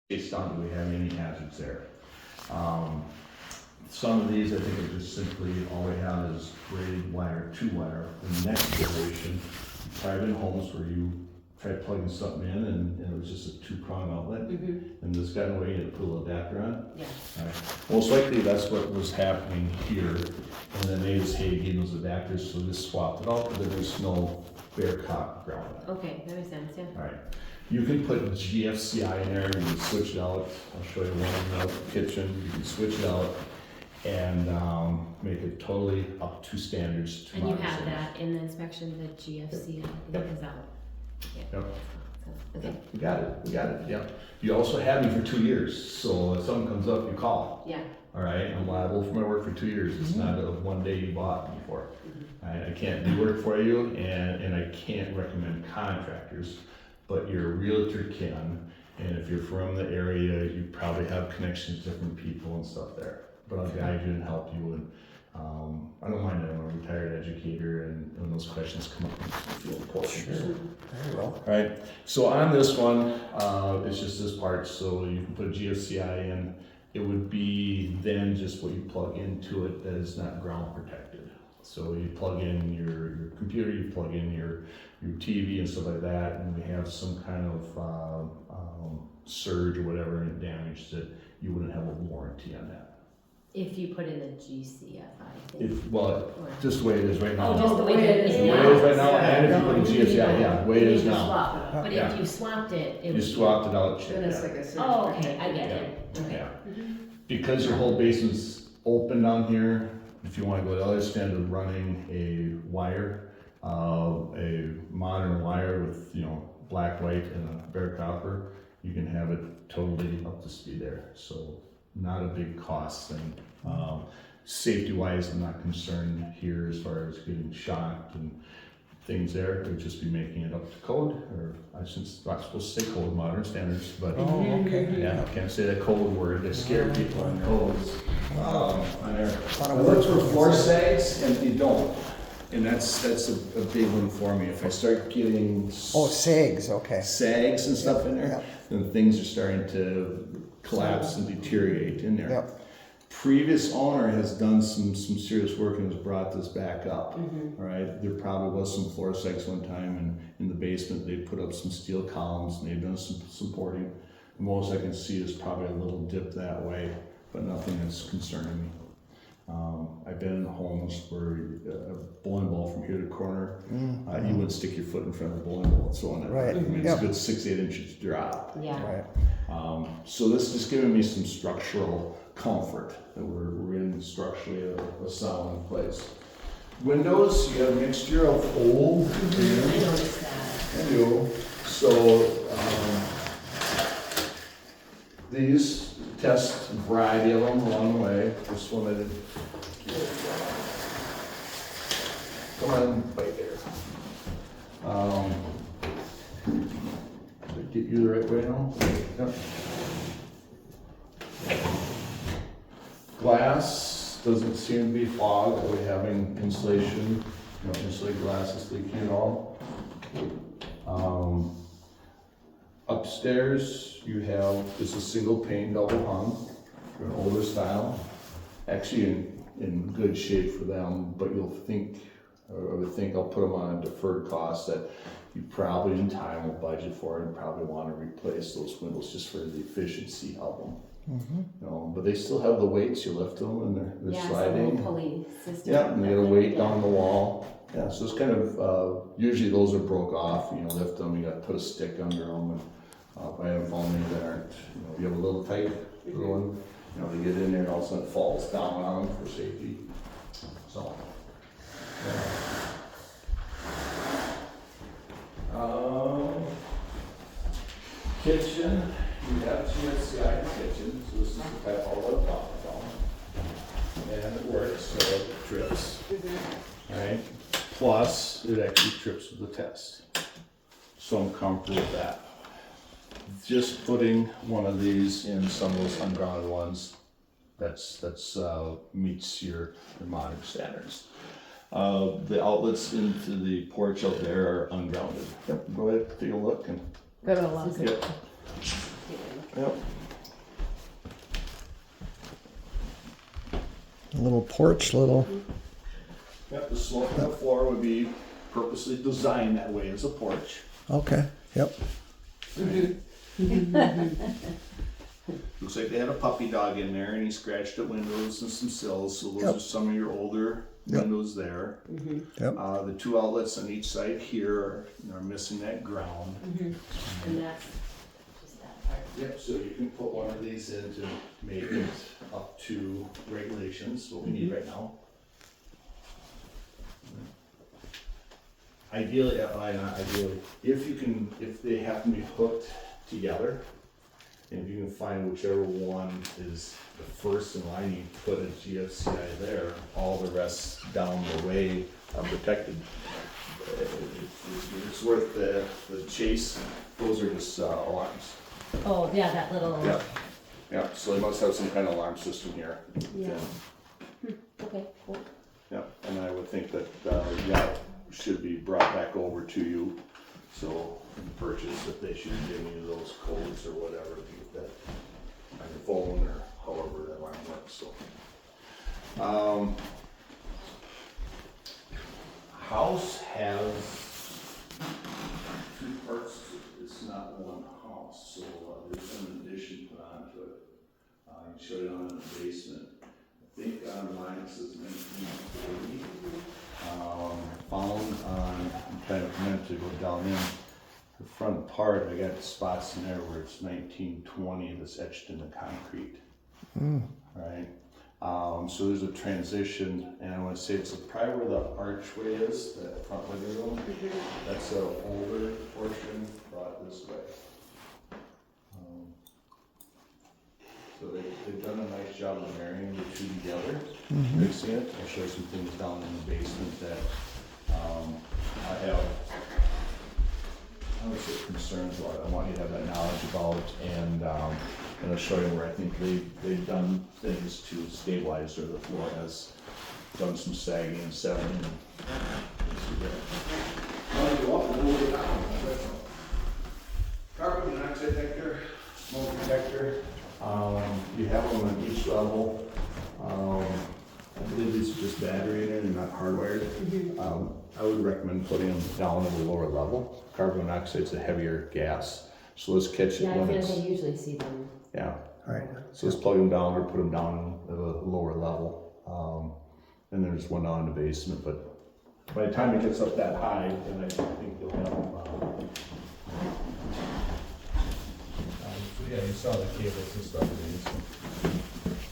based on do we have any hazards there. Some of these, I think, are just simply, all we have is braided wire, 2-wire. The next generation, probably been homes where you tried plugging something in and it was just a 2-prong outlet. And this got away, you had to put a little adapter on. Yeah. Right. Most likely that's what was happening here. And then they just, hey, gave those adapters, so just swapped it out, but then there's no bare copper ground. Okay, that makes sense, yeah. All right. You can put GFCI in there, you can switch it out. I'll show you one in the kitchen. You can switch it out and make it totally up to standards. To And you modern have standards. that in the inspection, the GFC, I think is out. Yeah. Yep. Okay, We got it, yep. You also have me for 2 years, so if something comes up, you call. yeah. All right, I'm liable for my work for 2 years. It's not a one day you bought me for. I can't do work for you, and I can't recommend contractors, but your realtor can. And if you're from the area, you probably have connections to different people and stuff there. But I'll guide you and help you. And I don't mind that. I'm a retired educator, and when those questions come up, I feel important. Sure. Very well. All right, so on this one, it's just this part, so you can put GFCI in. It would be then just what you plug into it that is not ground protected. So you plug in your computer, you plug in your TV and stuff like that, and we have some kind of surge or whatever and it damaged it, you wouldn't have a warranty on that. If you put in the GCFI thing. Well, Or- just the way it is right now. Oh, just the way it is The way now. it is right now, and if you put a GFCI, yeah, the way it You is need to now. swap it. But Yeah. if you swapped it, it You would. swapped it out. Then it's like a surge Oh, okay, I protector. get it, okay. Yeah. Because your whole basement's open down here, if you wanna go the other standard of running a wire, a modern wire with, black, white, and a bare copper, you can have it totally up to speed there. So not a big cost thing. Safety wise, I'm not concerned here as far as getting shocked and things there. It would just be making it up to code, or I shouldn't, not supposed to say code, modern standards, but Oh, okay. yeah, I can't say that code word, they scare people on codes. On there. Lot I of look words. for floor sags and you don't. And that's a big one for me. If I start getting Oh, SAGs, okay. sags and stuff in there, Yep. then things are starting to collapse and deteriorate in there. Yep. Previous owner has done some serious work and has brought this back up. All right, there probably was some floor sags one time, and in the basement they put up some steel columns and they've done some supporting. The most I can see is probably a little dip that way, but nothing that's concerning me. I've been in homes where a bowling ball from here to the corner, you wouldn't stick your foot in front of the bowling ball and so on. Right. I mean, it's Yep. a good 6-8 inches drop. Yeah. Right. So this is just giving me some structural comfort that we're in structurally a solid place. Windows, you have a mixture of old I and noticed that. new. So these test a variety of them along the way. This one I did. Come on, right there. Did I get you the right way now? Yep. Glass doesn't seem to be fogged. Are we having insulation? Insulated glass is leaking at all. Upstairs, you have just a single pane double hung for an older style. Actually in good shape for them, but you'll think, or I would think I'll put them on a deferred cost that you probably in time will budget for and probably want to replace those windows just for the efficiency of them. But they still have the weights, you lift them and they're Yeah, it's a sliding. little pulley system. Yeah, and they got a weight Yeah. down the wall. Yeah, so it's kind of, usually those are broke off, lift them, you gotta put a stick under them. And I have found any that aren't, you have a little tight, little one, they get in there and all of a sudden it falls down on them for safety. So. Kitchen, you have GFCI in the kitchen, so this is the type all the top about. And it works, so it trips. Right? Plus, it actually trips with the test. So I'm comfortable with that. Just putting one of these in some of those ungrounded ones, that's meets your modern standards. The outlets into the porch out there are ungrounded. Yep, go ahead, take a look and Got a lot. yep. too. Yep. A little porch, little. Yep, the slope of the floor would be purposely designed that way as a porch. Okay. Yep. Looks like they had a puppy dog in there and he scratched at windows and some sills, so those Yep. are some of your older Yep. windows there. Yep. The two outlets on each side here are missing that ground. And that's just that part. Yep, so you can put one of these in to make it up to regulations, what we need right now. Ideally, not ideally, if they happen to be hooked together, and if you can find whichever one is the first in line, you put a GFCI there, all the rest down the way are protected. It's worth the chase. Those are just alarms. Oh, yeah, that little. Yeah, yeah, so they must have some kind of alarm system here. Yeah. Okay, cool. Yeah, and I would think that, that should be brought back over to you, so in purchase, that they should give you those codes or whatever to get that on your phone or however that alarm works, so. House has two parts, it's not one house, so there's an addition put onto it. You shut it on in the basement. I think online it says 1940. Found on, I'm kind of meant to go down in the front part, I got spots in there where it's 1920 that's etched in the concrete. Right? So there's a transition, and I want to say it's probably where the archway is, that front living room. That's an older portion brought this way. So they've done a nice job of marrying the two together. Mixing it. I'll show you some things down in the basement that I have. I would say concerns about. I want you to have that knowledge about, and I'll show you where I think they've done things to stabilize, or the floor has done some sagging and settling. Carbon monoxide detector, smoke detector. You have them on each level. I believe these are just battery in there, they're not hardwired. I would recommend putting them down at a lower level. Carbon monoxide's a heavier gas, so let's catch it Yeah, I when feel it's, like I usually see them. yeah. All right. So let's plug them down or put them down at a lower level. And there's one down in the basement, but by the time it gets up that high, then I think you'll have them. So yeah, you saw the cables and stuff.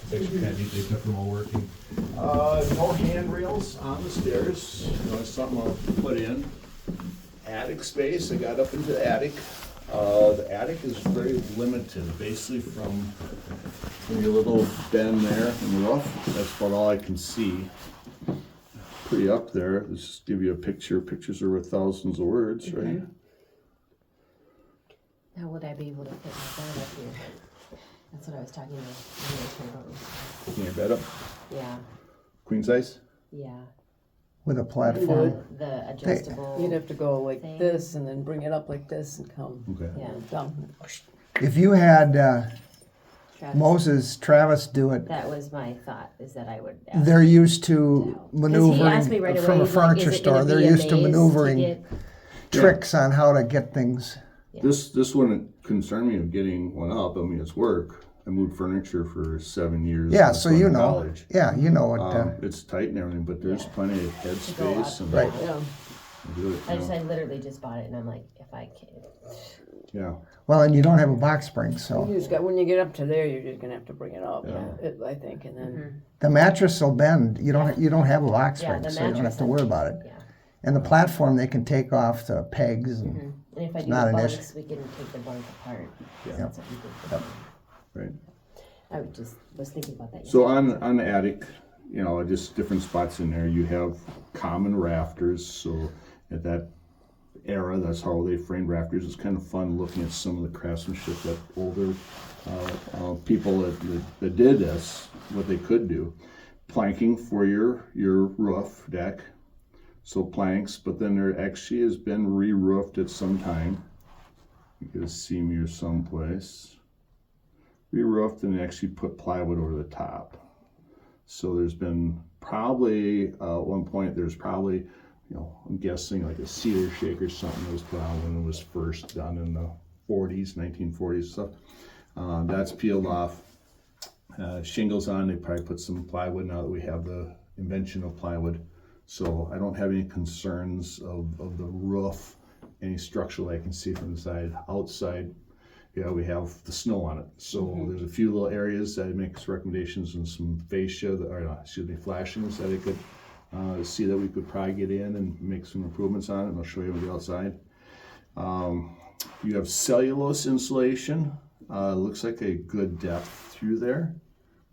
It's actually kind of neat, they kept them all working. No handrails on the stairs, that's something I'll put in. Attic space, I got up into the attic. The attic is very limited, basically from your little bend there in the roof, that's about all I can see. Pretty up there, let's just give you a picture, pictures are worth thousands of words, right? How would I be able to fit my bed up here? That's what I was talking about. Putting your bed up, Yeah, queen size? yeah. With a platform. The adjustable. You'd have to go like thing. this and then bring it up like this and come Okay. Yeah. down. If you had Travis. Travis do it, That was my thought, is that I would ask. they're used to Because he asked me maneuvering right away, from a he's like, furniture "Is it store. gonna They're be a used to maze maneuvering get-" tricks on how to get things. This wouldn't concern me of getting one up, I mean, it's work. I moved furniture for 7 years. Yeah, That's so going you to know. college. Yeah, you know what. It's tight and everything, but there's Yeah. plenty of head To go space up. and. Right. Yeah. Do it, I you just, know. I literally just bought it and I'm like, if I can. Yeah, Well, and you don't have a box spring, so You just got, when you get up to there, you're just gonna have to bring it up, Yeah. I think, and then, the mattress will bend. You don't have a box Yeah, spring, the so you don't have mattress to I worry think, about it. Yeah. And the platform they can take off the pegs. And, And if I do not the an bunks, we can take the bunk apart. Yeah. That's what we did. right. I would just, was thinking about that. So on the attic, you know, just different spots in there, you have common rafters, so at that era, that's how they framed rafters. It's kind of fun looking at some of the craftsmanship that older people that did this, what they could do. Planking for your roof deck, so planks, but then there actually has been re-roofed at some time. You get a seam here someplace. re-roofed and actually put plywood over the top. So there's been probably, at one point, there's probably, I'm guessing like a cedar shake or something that was put on when it was first done in the 40s, 1940s stuff. That's peeled off. Shingles on, they probably put some plywood now that we have the invention of plywood. So I don't have any concerns of the roof, any structural I can see from the side. Outside, we have the snow on it. So there's a few little areas that it makes recommendations and some fascia, flashings that it could see that we could probably get in and make some improvements on it. And I'll show you on the outside. You have cellulose insulation. Looks like a good depth through there.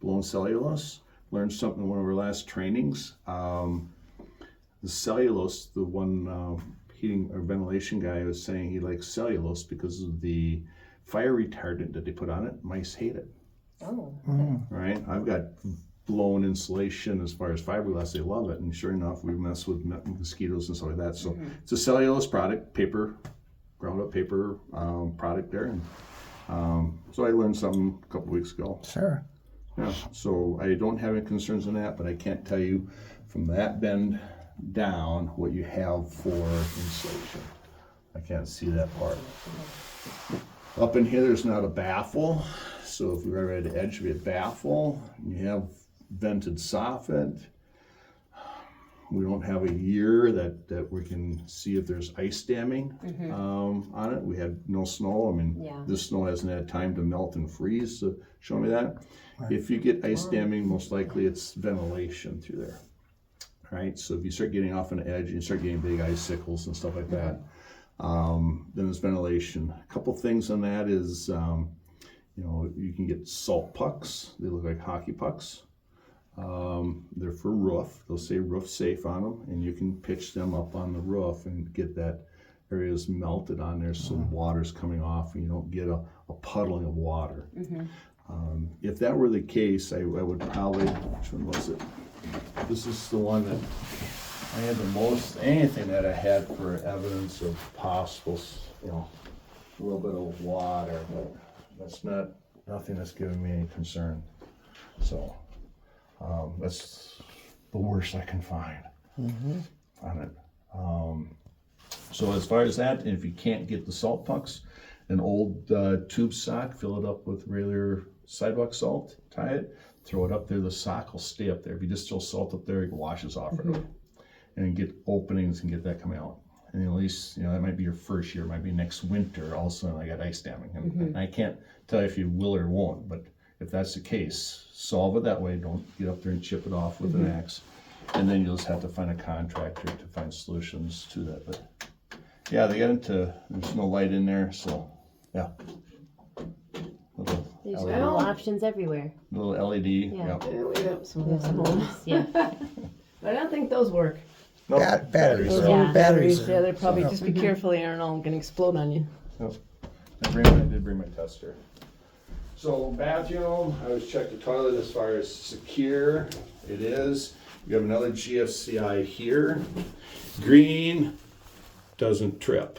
Blown cellulose. Learned something in one of our last trainings. The cellulose, the one heating or ventilation guy was saying he likes cellulose because of the fire retardant that they put on it. Mice hate it. Oh. Right? I've got blown insulation as far as fiberglass. They love it. And sure enough, we mess with mosquitoes and stuff like that. So it's a cellulose product, paper, ground up paper product there. And so I learned something a couple weeks ago. Sure. Yeah, so I don't have any concerns on that, but I can't tell you from that bend down what you have for insulation. I can't see that part. Up in here, there's not a baffle. So if we were at the edge, it'd be a baffle. You have vented soffit. We don't have a year that we can see if there's ice damming on it. We had no snow. I mean, this snow hasn't had time to melt and freeze to show me that. If you get ice damming, most likely it's ventilation through there. Right? So if you start getting off an edge and you start getting big icicles and stuff like that, then it's ventilation. A couple things on that is, you can get salt pucks. They look like hockey pucks. They're for roof. They'll say roof safe on them, and you can pitch them up on the roof and get that areas melted on there so water's coming off and you don't get a puddling of water. If that were the case, I would probably, which one was it? This is the one that I had the most, anything that I had for evidence of possible, a little bit of water, but that's nothing that's giving me any concern. So that's the worst I can find on it. So as far as that, if you can't get the salt pucks, an old tube sock, fill it up with regular sidewalk salt, tie it, throw it up there, the sock will stay up there. If you just throw salt up there, it washes off right away. And get openings and get that coming out. And at least, that might be your first year, it might be next winter, all of a sudden I got ice damming. And I can't tell you if you will or won't, but if that's the case, solve it that way. Don't get up there and chip it off with an axe. And then you'll just have to find a contractor to find solutions to that. But yeah, they got into, there's no light in there, so yeah. There's LED. little options everywhere. Little LED, Yeah. Yeah, we have some We have some homes. homes, yeah. I don't think those work. Nope, Batteries. Those are- Yeah. old Batteries batteries, are- yeah, they're probably, just be careful, you don't know, gonna explode on you. I did bring my tester. So bathroom, I always check the toilet as far as secure. It is. You have another GFCI here. Green doesn't trip.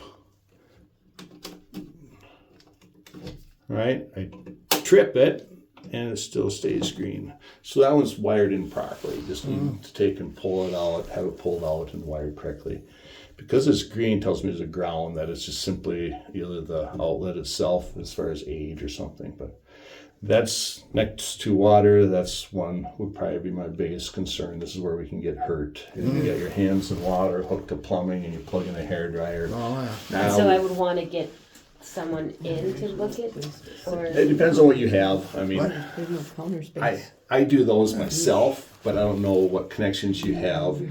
Right? I trip it and it still stays green. So that one's wired in properly. Just need to take and pull it out, have it pulled out and wired correctly. Because it's green tells me there's a ground that it's just simply either the outlet itself as far as age or something. But that's next to water. That's one would probably be my biggest concern. This is where we can get hurt. If you get your hands in water, hooked to plumbing, and you plug in a hairdryer. Now, So I would want to get someone in to look at, or it depends on what you have. I mean, There's no counter space. I do those myself, but I don't know what connections you have.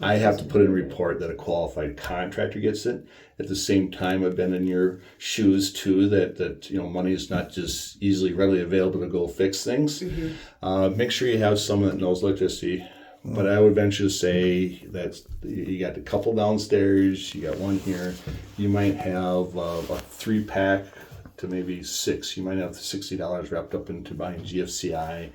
I have to put in a report that a qualified contractor gets it. At the same time, I've been in your shoes too, that money is not just easily readily available to go fix things. Make sure you have someone that knows electricity. But I would venture to say that you got a couple downstairs, you got one here. You might have a 3-pack to maybe 6. You might have $60 wrapped up into buying GFCI.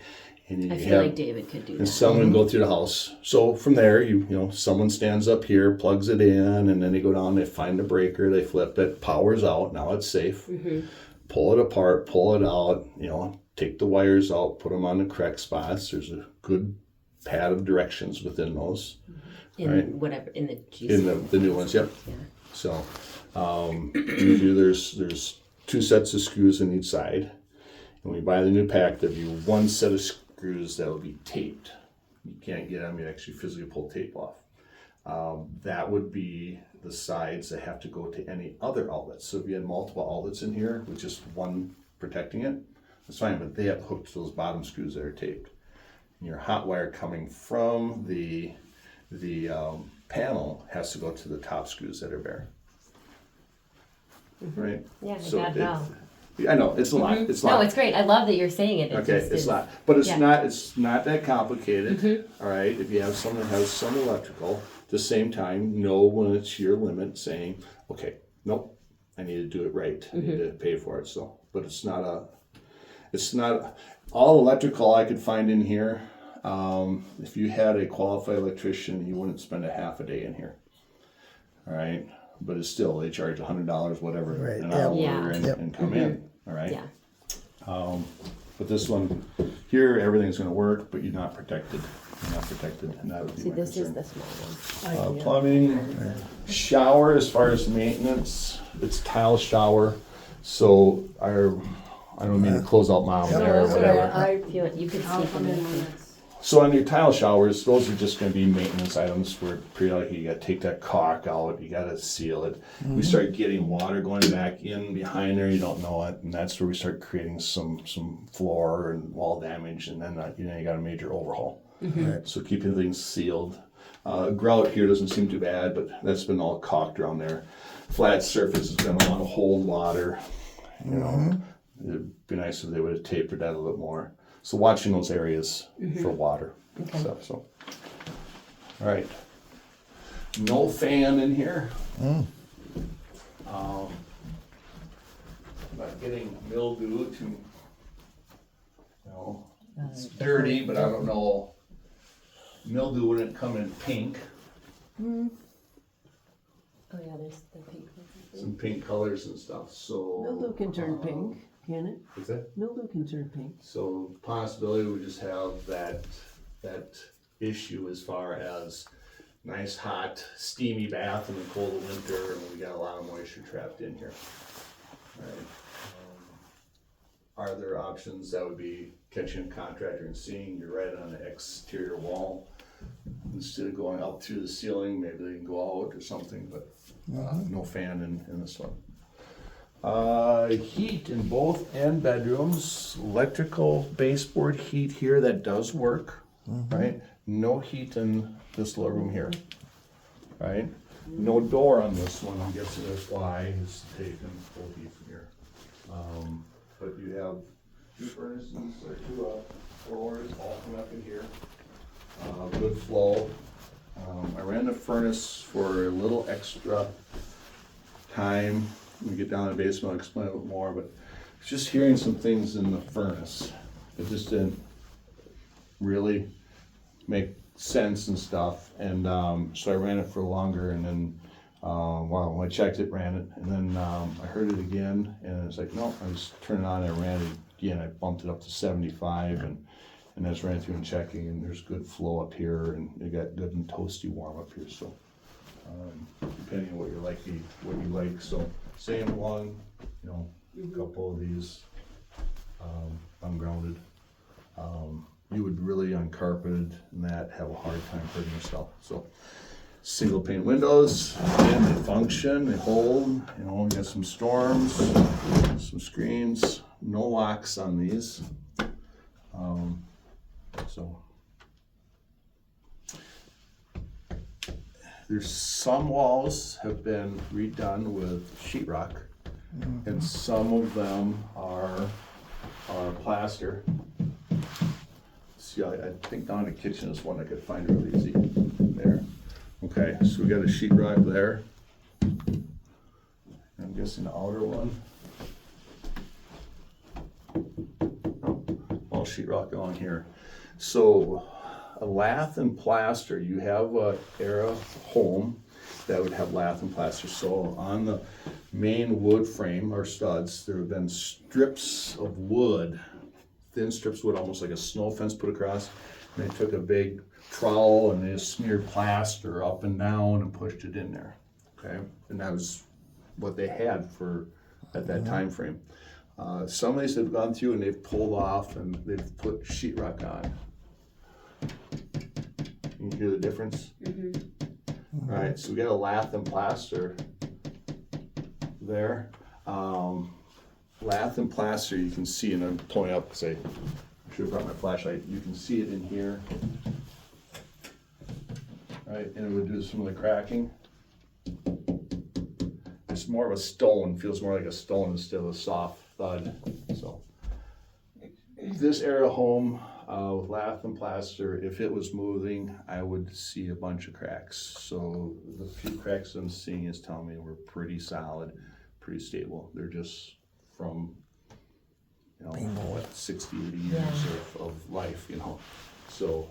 And you I feel have, like David could do and that. someone go through the house. So from there, someone stands up here, plugs it in, and then they go down, they find the breaker, they flip it, power's out, now it's safe. Pull it apart, pull it out, take the wires out, put them on the correct spots. There's a good pad of directions within those. In Right. whatever, in the G. In the new ones, yep. Yeah. So, usually there's 2 sets of screws in each side. And when you buy the new pack, there'll be 1 set of screws that will be taped. You can't get them, you actually physically pull tape off. That would be the sides that have to go to any other outlets. So if you had multiple outlets in here with just one protecting it, that's fine, but they have hooked to those bottom screws that are taped. And your hot wire coming from the panel has to go to the top screws that are bare. Right? Yeah, I So got it all. I know, it's a lot, it's a lot. No, it's great. I love that you're saying it. It Okay, just it's is- not, but yeah. Mm-hmm. it's not that complicated, all right? If you have someone that has some electrical, at the same time, know when it's your limit, saying, okay, nope, I need to do it right, I need Mm-hmm. to pay for it, so. But it's not all electrical I could find in here. If you had a qualified electrician, you wouldn't spend a half a day in here, all right? But it's still, they charge $100, whatever, Right, an yep. hour Yeah. and come in, all right? Yeah. But this one here, everything's gonna work, but you're not protected. You're not protected, and that would be See, my this is concern. the small one. Plumbing, shower, as far as maintenance, it's tile shower. So I don't mean to close out mom there or That's all whatever. right. If you could I'll see come from in the. when it's. So on your tile showers, those are just gonna be maintenance items where periodically you gotta take that caulk out, you gotta seal it. We start getting water going back in behind there, you don't know it, and that's where we start creating some floor and wall damage, and then you got a major overhaul. So keeping things sealed. Grout here doesn't seem too bad, but that's been all caulked around there. Flat surface is gonna wanna hold water, you know. It'd be nice if they would have tapered that a little bit more. So watching those areas for water and stuff, so. All right. No fan in here. Not getting mildew to, it's dirty, but I don't know. Mildew wouldn't come in pink, Oh yeah, there's the pink one. some pink colors and stuff, so. Mildew can turn pink, can it? What's that? Mildew can turn pink. So possibility we just have that issue as far as nice hot steamy bath in the cold of winter, and we got a lot of moisture trapped in here. Right. Are there options that would be catching a contractor and seeing you're right on the exterior wall? Instead of going out through the ceiling, maybe they can go out or something, but no fan in this one. Heat in both end bedrooms, electrical baseboard heat here that does work, right? No heat in this little room here, right? No door on this one, I'm guessing that's why it's taken full heat from here. But you have 2 furnaces or 2 floors all coming up in here. Good flow. I ran the furnace for a little extra time. When we get down to the basement, I'll explain a bit more, but just hearing some things in the furnace, it just didn't really make sense and stuff. And so I ran it for longer, and then when I checked it, ran it, and then I heard it again, and it's like, no, I just turned it on, and I ran it again. I bumped it up to 75, and I just ran through and checking, and there's good flow up here, and it got good and toasty warm up here. So depending on what you like, so same one, a couple of these ungrounded. You would really uncarpeted and that have a hard time hurting yourself. So single pane windows, again, they function, they hold, we got some storms, some screens, no locks on these. So there's some walls have been redone with sheetrock, and some of them are plaster. See, I think down in the kitchen is one I could find real easy. There. Okay, so we got a sheetrock there. I'm guessing the outer one. All sheetrock on here. So a lath and plaster, you have a era home that would have lath and plaster. So on the main wood frame or studs, there have been strips of wood thin strips of wood, almost like a snow fence put across. And they took a big trowel and they just smeared plaster up and down and pushed it in there, okay? And that was what they had for, at that time frame. Some of these have gone through and they've pulled off and they've put sheetrock on. You hear the difference? All right, so we got a lath and plaster there. Lath and plaster, you can see, and I'm pulling up because I should have brought my flashlight. You can see it in here. Right, and it would do some of the cracking. It's more of a stone, feels more like a stone instead of a soft thud. So this area home with lath and plaster, if it was moving, I would see a bunch of cracks. So the few cracks I'm seeing is telling me we're pretty solid, pretty stable. They're just from, you know, what, 60, 80 years of life, you know. So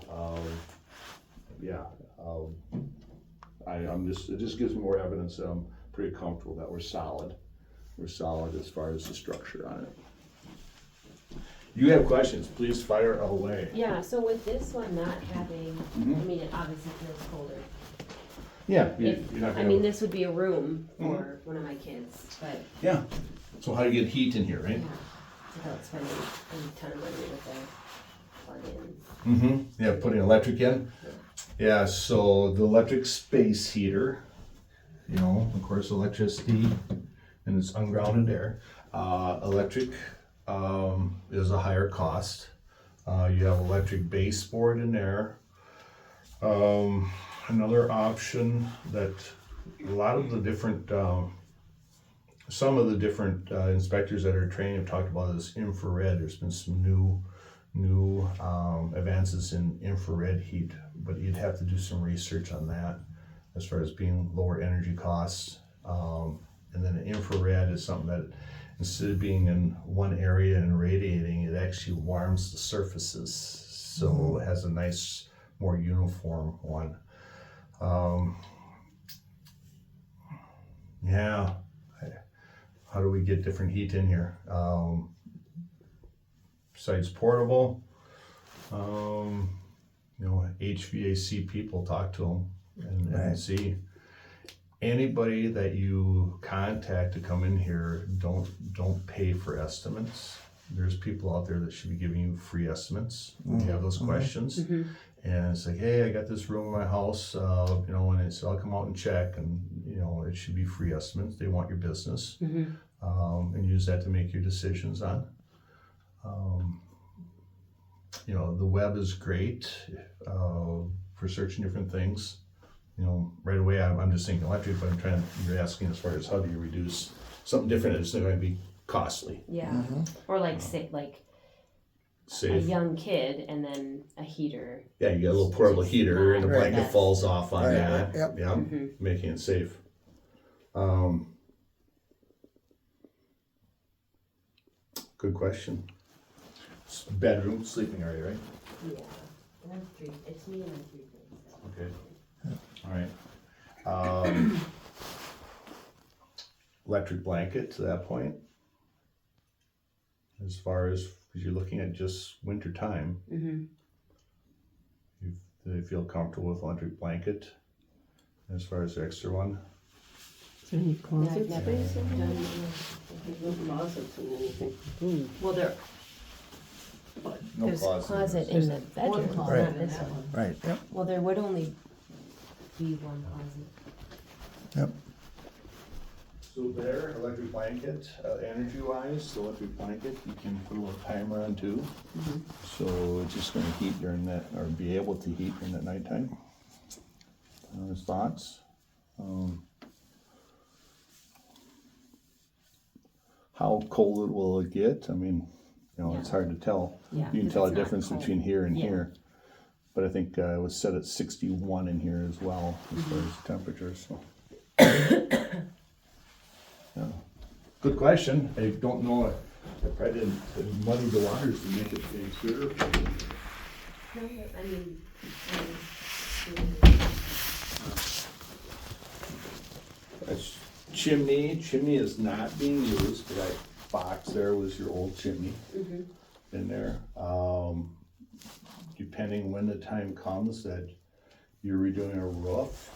I'm just, it just gives me more evidence that I'm pretty comfortable that we're solid. We're solid as far as the structure on it. You have questions, please fire away. Yeah, so with this one not having, I mean, it obviously feels colder. Yeah, If- you're not I gonna. mean, this would be a room for one of my kids, but Yeah, so how do you get heat in here, right? yeah, without spending a ton of money with the plug-ins. Yeah, putting electric in. Yeah, so the electric space heater, you know, of course, electricity, and it's ungrounded air. Electric is a higher cost. You have electric baseboard in there. Another option that a lot of the different, some of the different inspectors that are training have talked about is infrared. There's been some new advances in infrared heat, but you'd have to do some research on that as far as being lower energy costs. And then infrared is something that instead of being in one area and radiating, it actually warms the surfaces. So it has a nice, more uniform one. Yeah, how do we get different heat in here? Besides portable, you know, HVAC people, talk to them and see. Anybody that you contact to come in here, don't pay for estimates. There's people out there that should be giving you free estimates when you have those questions. And it's like, hey, I got this room in my house, you know, and it's, I'll come out and check, and you know, it should be free estimates. They want your business, and use that to make your decisions on. You know, the web is great for searching different things. You know, right away I'm just thinking electric, but you're asking as far as how do you reduce something different that's not going to be costly. Yeah, or like say like a Safe. young kid and then a heater. Yeah, you got a little portable Just heater and the not blanket best. falls off on Right, that. yep. Yeah, making it safe. Good question. Bedroom, sleeping area, right? Yeah, and I'm three. It's me and I'm 3 kids. So. Okay. All right. Electric blanket to that point. As far as, because you're looking at just winter time, do they feel comfortable with electric blanket as far as the extra one? Is there any And closet I've never space in there? done There's no closets in anything. well, there No there's a closet. closet in the bedroom, one not closet in this that one. Right, yep, Well, there would only be one closet. yep. So there, electric blanket, energy wise, the electric blanket, you can put a little timer on too. So it's just gonna heat during that, or be able to heat during that nighttime. Thoughts? How cold will it get? I mean, you know, it's Yeah. hard to tell. Yeah, You can 'cause tell a it's not difference cold. between here and Yeah. here. But I think it was set at 61 in here as well, as far as temperature, so. Yeah. Good question. I don't know, I probably didn't muddy the waters to make it any clearer. No, I mean, That's chimney is not being used, that box there was your old chimney. in there. Depending when the time comes that you're redoing a roof,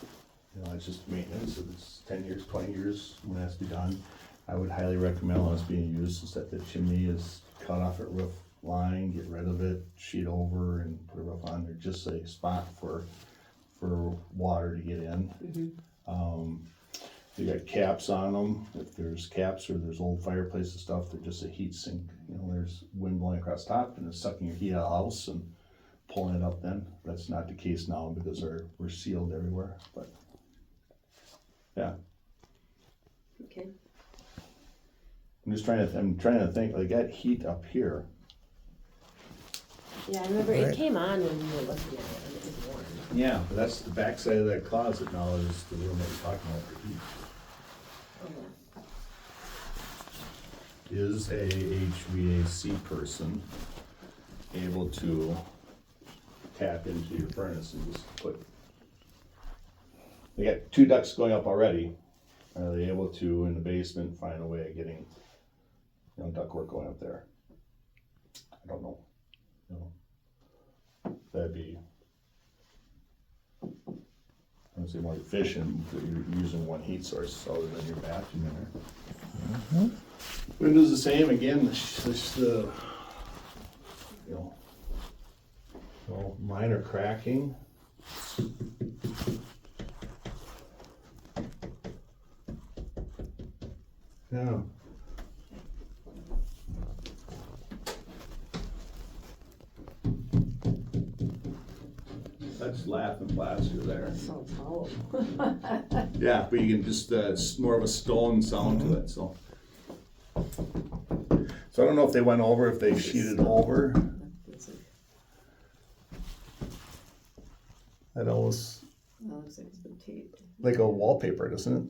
you know, it's just maintenance, if it's 10 years, 20 years, when it has to be done, I would highly recommend when it's being used is that the chimney is cut off at roof line, get rid of it, sheet over and put a roof on there, just a spot for water to get in. They got caps on them, if there's caps or there's old fireplace and stuff, they're just a heat sink, you know, there's wind blowing across top and it's sucking your heat out of the house and pulling it up then. That's not the case now because we're sealed everywhere, but yeah. Okay. I'm trying to think, like that heat up here, Yeah, I remember Right. it came on when we were looking at it and it was warm. yeah, but that's the back side of that closet now is the room that we're talking about for heat. Oh, yeah. Is a HVAC person able to tap into your furnace and just put, they got 2 ducts going up already. Are they able to, in the basement, find a way of getting, you know, ductwork going up there? I don't know. You know, that'd be, I would say more efficient, but you're using one heat source other than your bathroom in there. Windows the same, again, just the, you know, minor cracking. Yeah. That's laughing plaster there. Sounds hollow. Yeah, but you can just, it's more of a stone sound to it, so. So I don't know if they went over, if they sheeted over. That almost, That looks like it's been taped. like a wallpaper, doesn't it?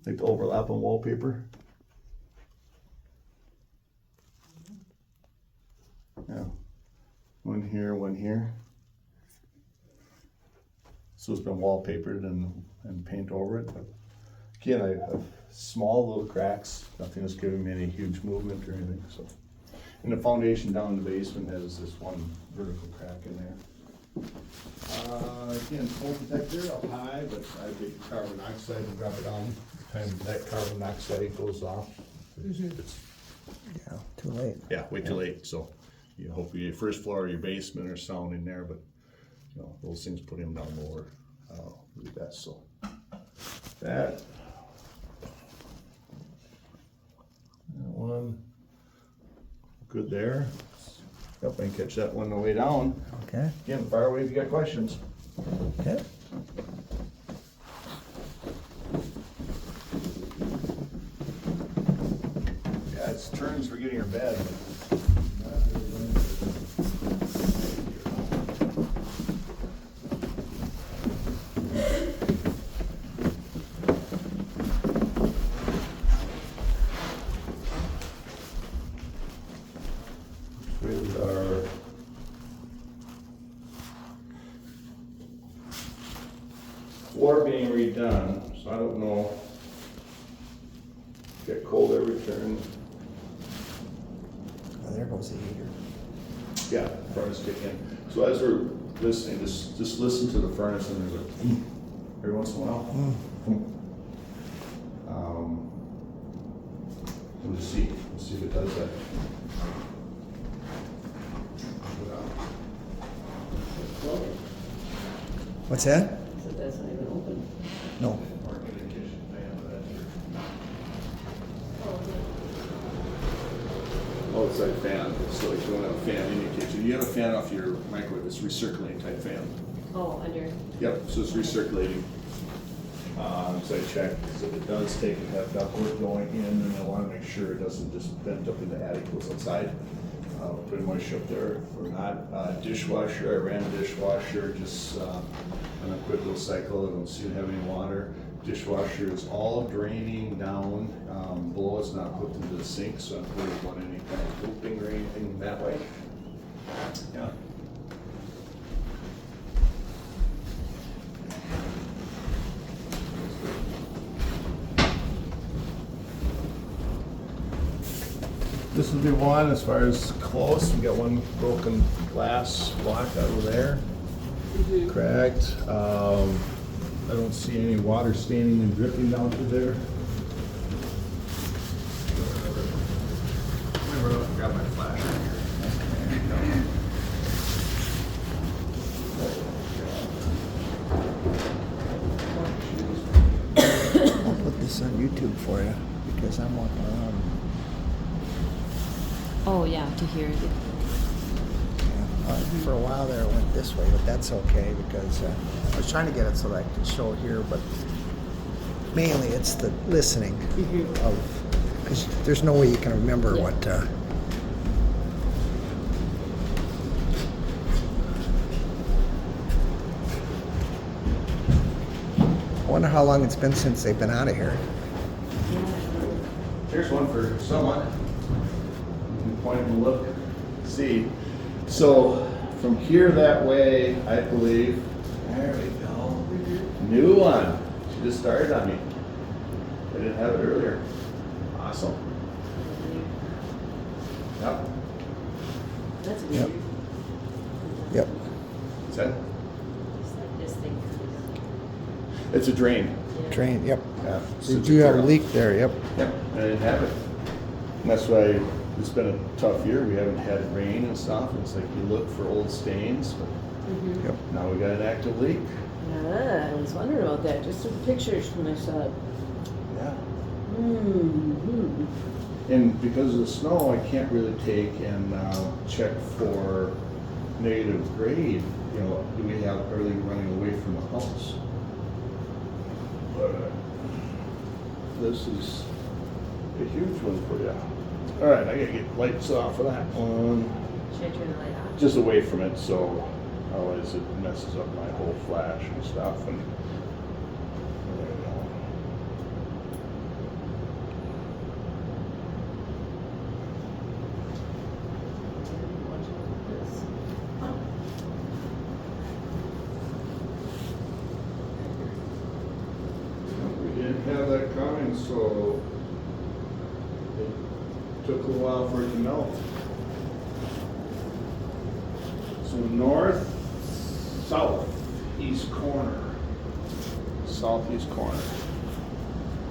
Like the overlap on wallpaper. Yeah. One here, one here. So it's been wallpapered and paint over it, but again, I have small little cracks, nothing that's giving me any huge movement or anything, so. And the foundation down in the basement has this one vertical crack in there. Again, full detector up high, but I take carbon monoxide and drop it down. Time that carbon monoxide goes off. It's, Yeah, too late. yeah, way too late, so you hope your first floor or your basement are sound in there, but you know, those things put him down lower, really best, so. That one, good there. Yep, I can catch that one on the way down. Okay, Again, fire away if you got questions. okay. Yeah, it's turns for getting her bed. With our floor being redone, so I don't know. Get cold every turn. Oh, there goes the heater. Yeah, furnace kick in. So as we're listening, just listen to the furnace and there's a every once in a while. We'll just see. We'll see if it does that. What's that? So that's not even open. No. Outside fan, so if you want a fan in your kitchen, you have a fan off your microwave, it's recirculating type fan. Oh, under, Yep, so it's recirculating. So I checked, so if it does take and have ductwork going in, and I wanna make sure it doesn't just vent up in the attic, goes outside. Put moisture up there or not. Dishwasher, I ran the dishwasher just on a quick little cycle, I don't see it have any water. Dishwasher is all draining down, below it's not hooked into the sink, so I don't really want any kind of looping or anything that way. Yeah. this will be one as far as close. We got one broken glass block out of there. Cracked. I don't see any water standing and dripping down through there. Grab my flash right here. I'll put this on YouTube for you because I'm walking around. Oh, yeah, to hear it. For a while there, it went this way, but that's okay because I was trying to get it so that I could show here, but mainly it's the listening of, because there's no way you can remember Yeah. what. I wonder how long it's been since they've been out of here. Here's one for someone. You can point and look, see. So from here that way, I believe, there we go. New one. She just started on me. I didn't have it earlier. Awesome. Yep. That's Yep. weird. Yep. Is that? It's like this thing. It's a drain. Drain. Yep. Yeah. So you do have a leak there. Yep. Yep, I didn't have it. And that's why it's been a tough year. We haven't had rain and stuff. It's like you look for old stains, but Yep. now we got an active leak. Yeah, I was wondering about that. Just took pictures when I saw it. Yeah. Mm-hmm. And because of the snow, I can't really take and check for negative grade. You know, do we have early running away from the house? But this is a huge one for you. All right, I gotta get lights off of that one. Should I turn the light on? Just away from it, so otherwise it messes up my whole flash and stuff. And there we go. We didn't have that coming, so it took a while for it to melt. So north, south, east corner. Southeast corner.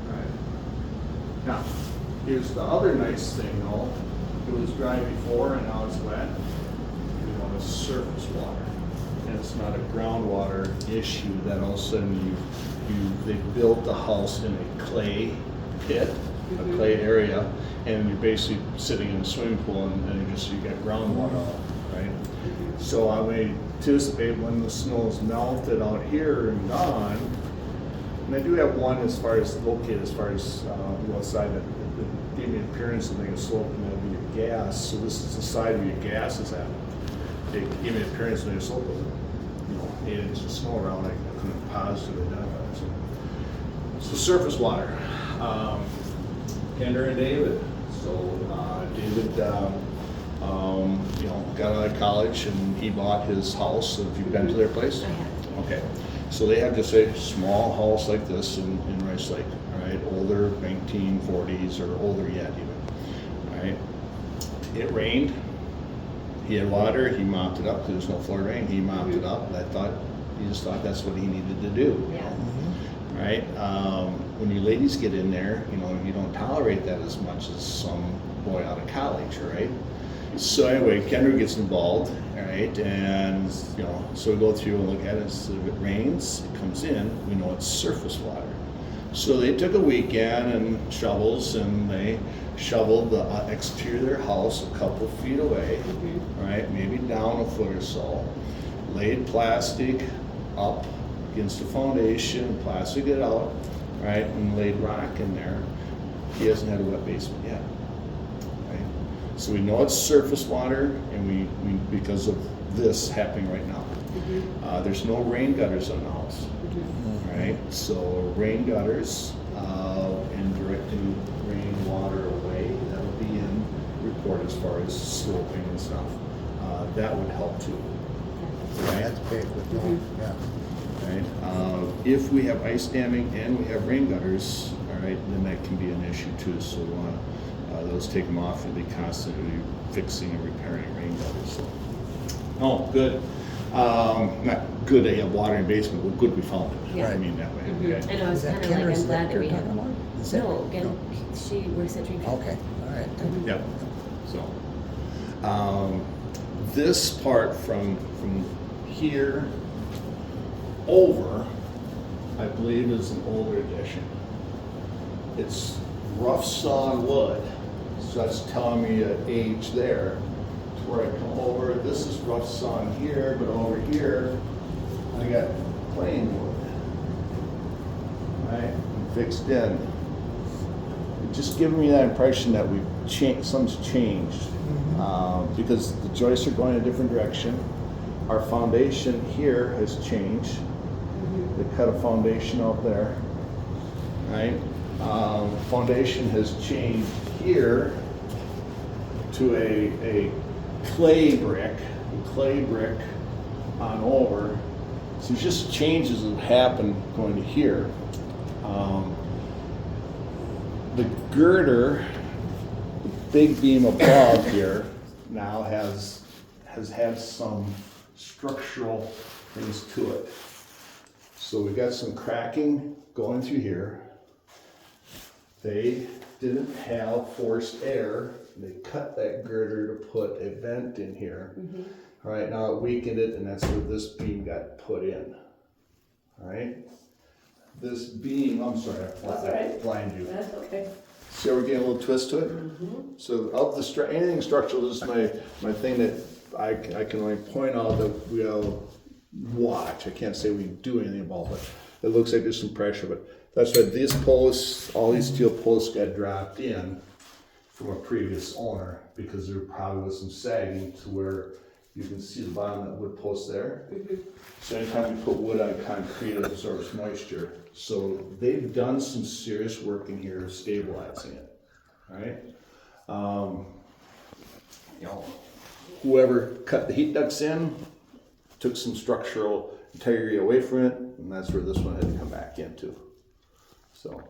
Right. Now, here's the other nice thing though. It was dry before and now it's wet. We want a surface water. And it's not a groundwater issue that all of a sudden they built the house in a clay pit, a clay area, and you're basically sitting in a swimming pool and you got groundwater out, right? So I would anticipate when the snow's melted out here and gone, and I do have one as far as located as far as the outside that gave me an appearance of like a slope and that'll be your gas. So this is the side where your gas is at. It gave me an appearance of like a slope of 8 inches of snow around. I couldn't positively identify it. So surface water. Kendra and David. So David got out of college and he bought his house. Have you been to their place? I have. Okay. So they have just a small house like this in Rice Lake, all right? Older, 1940s or older yet even, all right? It rained. He had water, he mopped it up, because there's no floor drain, he mopped it up. He just thought that's what he needed to do. Yeah. Right? When you ladies get in there, you don't tolerate that as much as some boy out of college, right? So anyway, Kendra gets involved, all right, and so we go through and look at it. So if it rains, it comes in. We know it's surface water. So they took a weekend and shovels, and they shoveled the exterior of their house a couple feet away, right, maybe down a foot or so. Laid plastic up against the foundation, plastic it out, right, and laid rock in there. He hasn't had a wet basement yet. So we know it's surface water, and we because of this happening right now. There's no rain gutters on the house, right? So rain gutters and directing rainwater away, that'll be in report as far as sloping and stuff. That would help too, right? That's big with that. Yeah. Right? If we have ice damming and we have rain gutters, all right, then that can be an issue too. So those take them off and be constantly fixing and repairing rain gutters. So. Oh, good. Not good that you have water in the basement, but good we found it. Yeah. I mean that way. Okay. I know, it's Is that kind of Ken or like, is I'm glad that we you're have. talking about? Is that- No, again, she works at Dreamcatcher. Okay, all right. Yep. So, this part from here over, I believe, is an older addition. It's rough sawn wood, so that's telling me an age there. To where I come over, this is rough sawn here, but over here, I got plain wood, right, fixed in. Just giving me that impression that we've changed, something's changed, because the joists are going a different direction. Our foundation here has changed. They cut a foundation out there, right? Foundation has changed here to a clay brick on over. So just changes that happen going to here. The girder, the big beam above here, now has had some structural things to it. So we got some cracking going through here. They didn't have forced air. They cut that girder to put a vent in here. All right, now it weakened it, and that's where this beam got put in. All right. This beam, I'm sorry, That's all right. blind you. That's okay. See how we're getting a little twist to it? So of the anything structural, this is my thing that I can only point out that we'll watch. I can't say we do anything about it. It looks like there's some pressure, but that's why these posts, all these steel posts got dropped in from a previous owner because there probably was some sagging to where you can see the bottom of that wood post there. So anytime you put wood on concrete, it absorbs moisture. So they've done some serious work in here stabilizing it, right? You know, whoever cut the heat ducts in took some structural integrity away from it, and that's where this one had to come back into. So,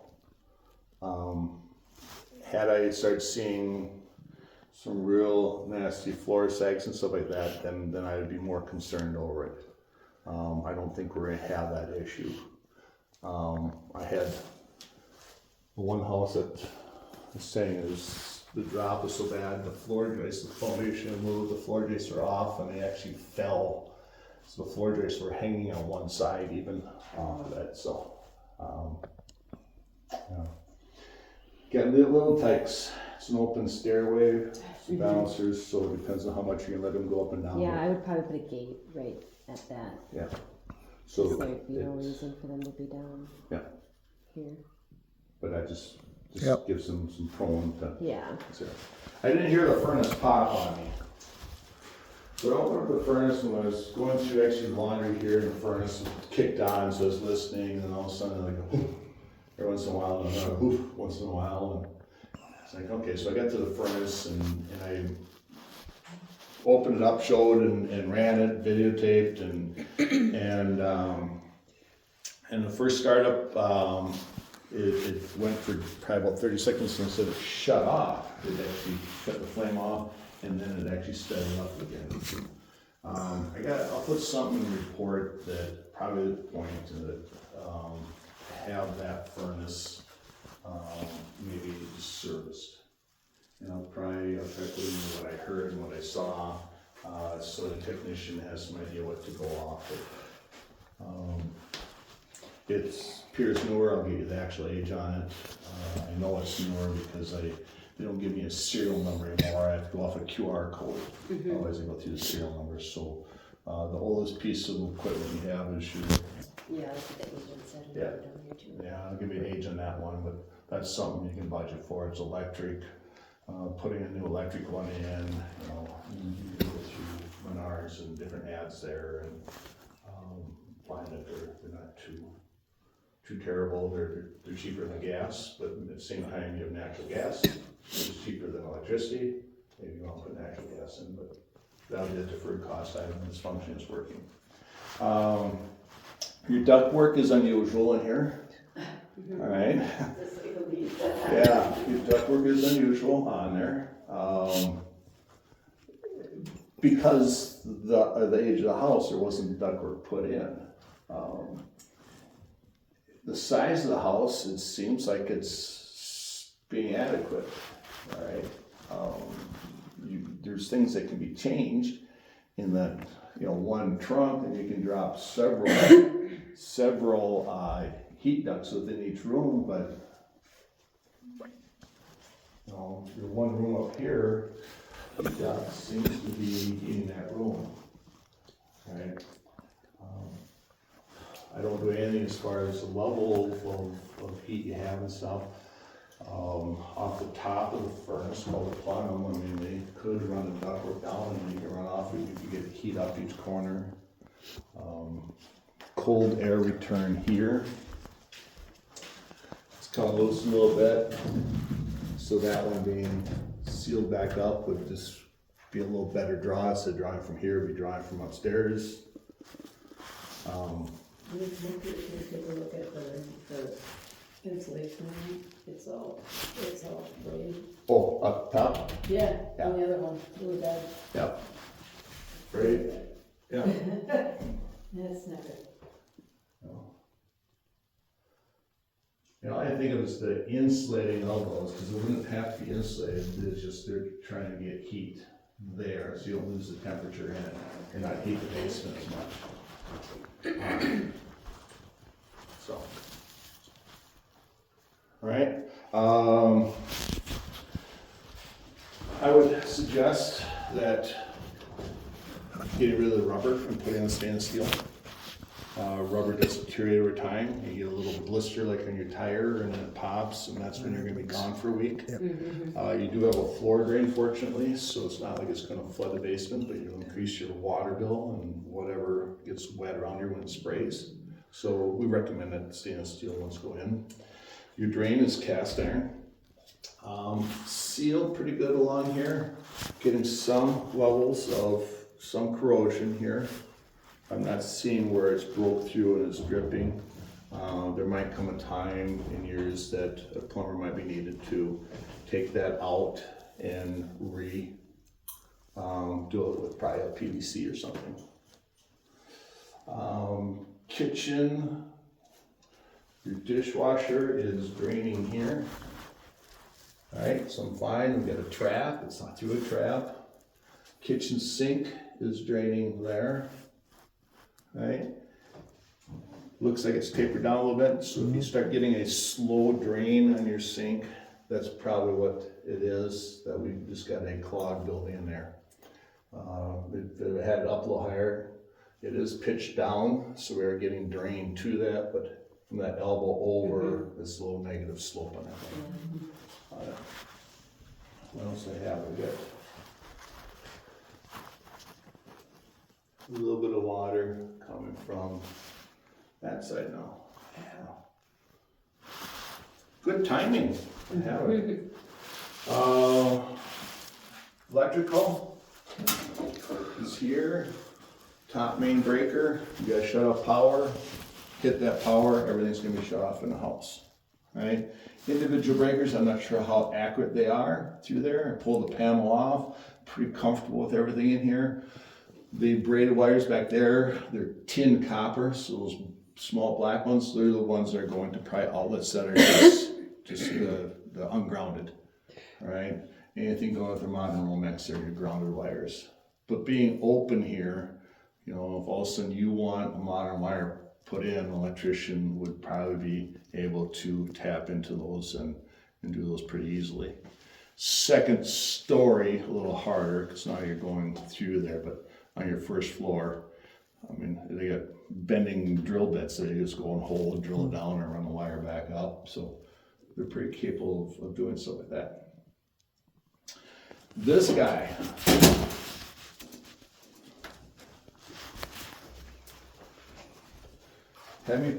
had I started seeing some real nasty floor sags and stuff like that, then I'd be more concerned over it. I don't think we're gonna have that issue. I had one house that was saying is the drop was so bad, the floor joists, the foundation moved, the floor joists are off, and they actually fell. So the floor joists were hanging on one side even off of that. So, yeah. Got little tykes. It's an open stairway, some balancers, so it depends on how much you can let them go up and down. Yeah, I would probably put a gate right at that. Yeah. So There'd be no it's- reason for them to be down yeah, here. but I just Yep. gives them some prone to. Yeah. So, I didn't hear the furnace pop on me. So I opened up the furnace and was going through actually laundry here, and the furnace kicked on, so I was listening, and all of a sudden like a whoof every once in a while, and another whoof once in a while, and it's like, okay, so I got to the furnace and I opened it up, showed and ran it, videotaped, and the first startup, it went for probably about 30 seconds, and instead of shut off, it actually shut the flame off, and then it actually started up again. I'll put something in the report that probably point to that, have that furnace, maybe serviced. And I'll try to put in what I heard and what I saw, so the technician has some idea what to go off of. It appears newer. I'll give you the actual age on it. I know it's newer because they don't give me a serial number anymore. I have to go off a QR code. Otherwise, I go through the serial numbers. So the oldest piece of equipment you have is your. Yeah, that's what the agent said. Yeah. Down here too. Yeah, I'll give you an age on that one, but that's something you can budget for. It's electric. Putting a new electric one in, you can go through Menards and different ads there and find that they're not too terrible. They're cheaper than gas, but at the same time you have natural gas, which is cheaper than electricity. Maybe you want to put natural gas in, but that'll be a deferred cost item when this function is working. Your duct work is unusual in here. All right. Yeah, the ductwork is unusual on there. Because the age of the house, there wasn't ductwork put in. The size of the house, it seems like it's being adequate, all right? There's things that can be changed in that, one trunk, and you can drop several heat ducts within each room, but your one room up here, heat duct seems to be heating that room, right? I don't do anything as far as the level of heat you have and stuff. Off the top of the furnace, called the plenum, they could run the ductwork down and you can run off it, you can get heat up each corner. Cold air return here. It's come loose a little bit, so that one being sealed back up would just be a little better draw. Instead of drawing from here, be drawing from upstairs. Take a look at the insulation. It's all frayed. Oh, up top? Yeah, Yeah. and the other one, really bad. Yep. Right? Yeah. That's not good. I think it was the insulating of those, because it wouldn't have to be insulated, it's just they're trying to get heat there, so you don't lose the temperature in it, and not heat the basement as much. So. Alright, I would suggest that getting rid of the rubber and putting in stainless steel. Rubber does deteriorate over time. You get a little blister like on your tire and then it pops, and that's when you're gonna be gone for a week. Yep. You do have a floor drain fortunately, so it's not like it's gonna flood the basement, but you'll increase your water bill and whatever gets wet around here when it sprays. So we recommend that stainless steel ones go in. Your drain is cast iron. Sealed pretty good along here. Getting some levels of some corrosion here. I'm not seeing where it's broke through and it's dripping. There might come a time in years that a plumber might be needed to take that out and do it with probably a PVC or something. Kitchen, your dishwasher is draining here. All right, so I'm fine. We've got a trap. It's not through a trap. Kitchen sink is draining there. Right? Looks like it's tapered down a little bit, so if you start getting a slow drain on your sink, that's probably what it is, that we've just got a clog built in there. If it had it up a little higher, it is pitched down, so we are getting drain to that, but from that elbow over, it's a little negative slope on that one. What else do I have? We got a little bit of water coming from that side now. Yeah. Good timing. I have it. Electrical is here. Top main breaker. You gotta shut off power. Hit that power, everything's gonna be shut off in the house. Right? Individual breakers, I'm not sure how accurate they are through there. I pulled the panel off. Pretty comfortable with everything in here. The braided wires back there, they're tin copper, so those small black ones, they're the ones that are going to probably outlets that are just the ungrounded. All right, anything going with the modern Romex, they're your grounded wires. But being open here, if all of a sudden you want a modern wire put in, an electrician would probably be able to tap into those and do those pretty easily. Second story, a little harder, because now you're going through there, but on your first floor, they got bending drill bits that you just go and hold and drill it down and run the wire back up. So they're pretty capable of doing stuff like that. This guy. Had me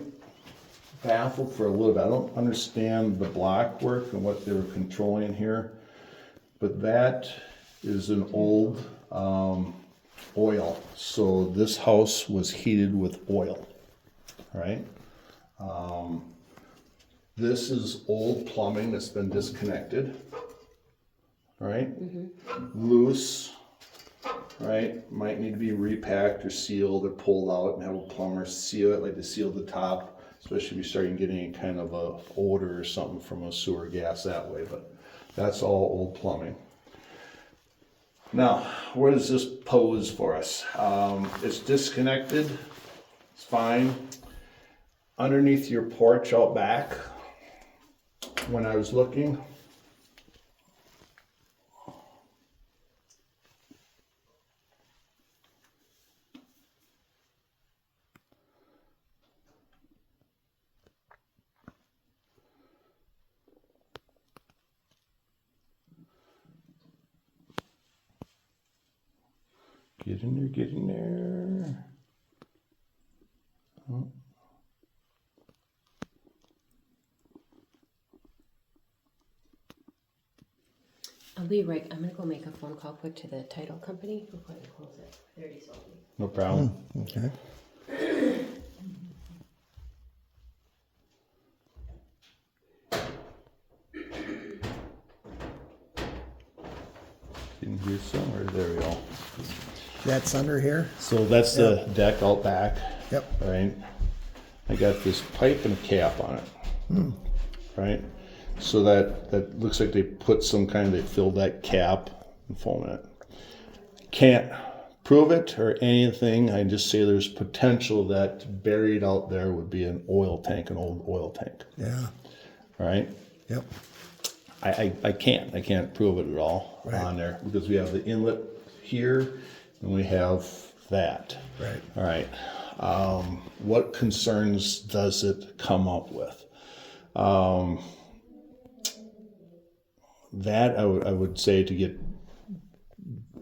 baffled for a little bit. I don't understand the block work and what they were controlling here, but that is an old oil. So this house was heated with oil, right? This is old plumbing that's been disconnected, right? Loose, right? Might need to be repacked or sealed or pulled out and have a plumber seal it, like they seal the top, especially if you start getting any kind of a odor or something from a sewer gas that way, but that's all old plumbing. Now, where does this pose for us? It's disconnected, it's fine. Underneath your porch out back, when I was looking, get in there, get in there. Oh. I'll be right. I'm gonna go make a phone call quick to the title company before they close it. They already sold me. No problem. Okay. In here somewhere, there we go. That's under here? So that's the deck out back. Yep. Right? I got this pipe and a cap on it. Right? So that looks like they put some kind, they filled that cap and foam in it. Can't prove it or anything. I just say there's potential that buried out there would be an oil tank, an old oil tank. Yeah. Right? Yep. I can't prove it at all Right. on there because we have the inlet here and we have that. Right. All right. What concerns does it come up with? That I would say to get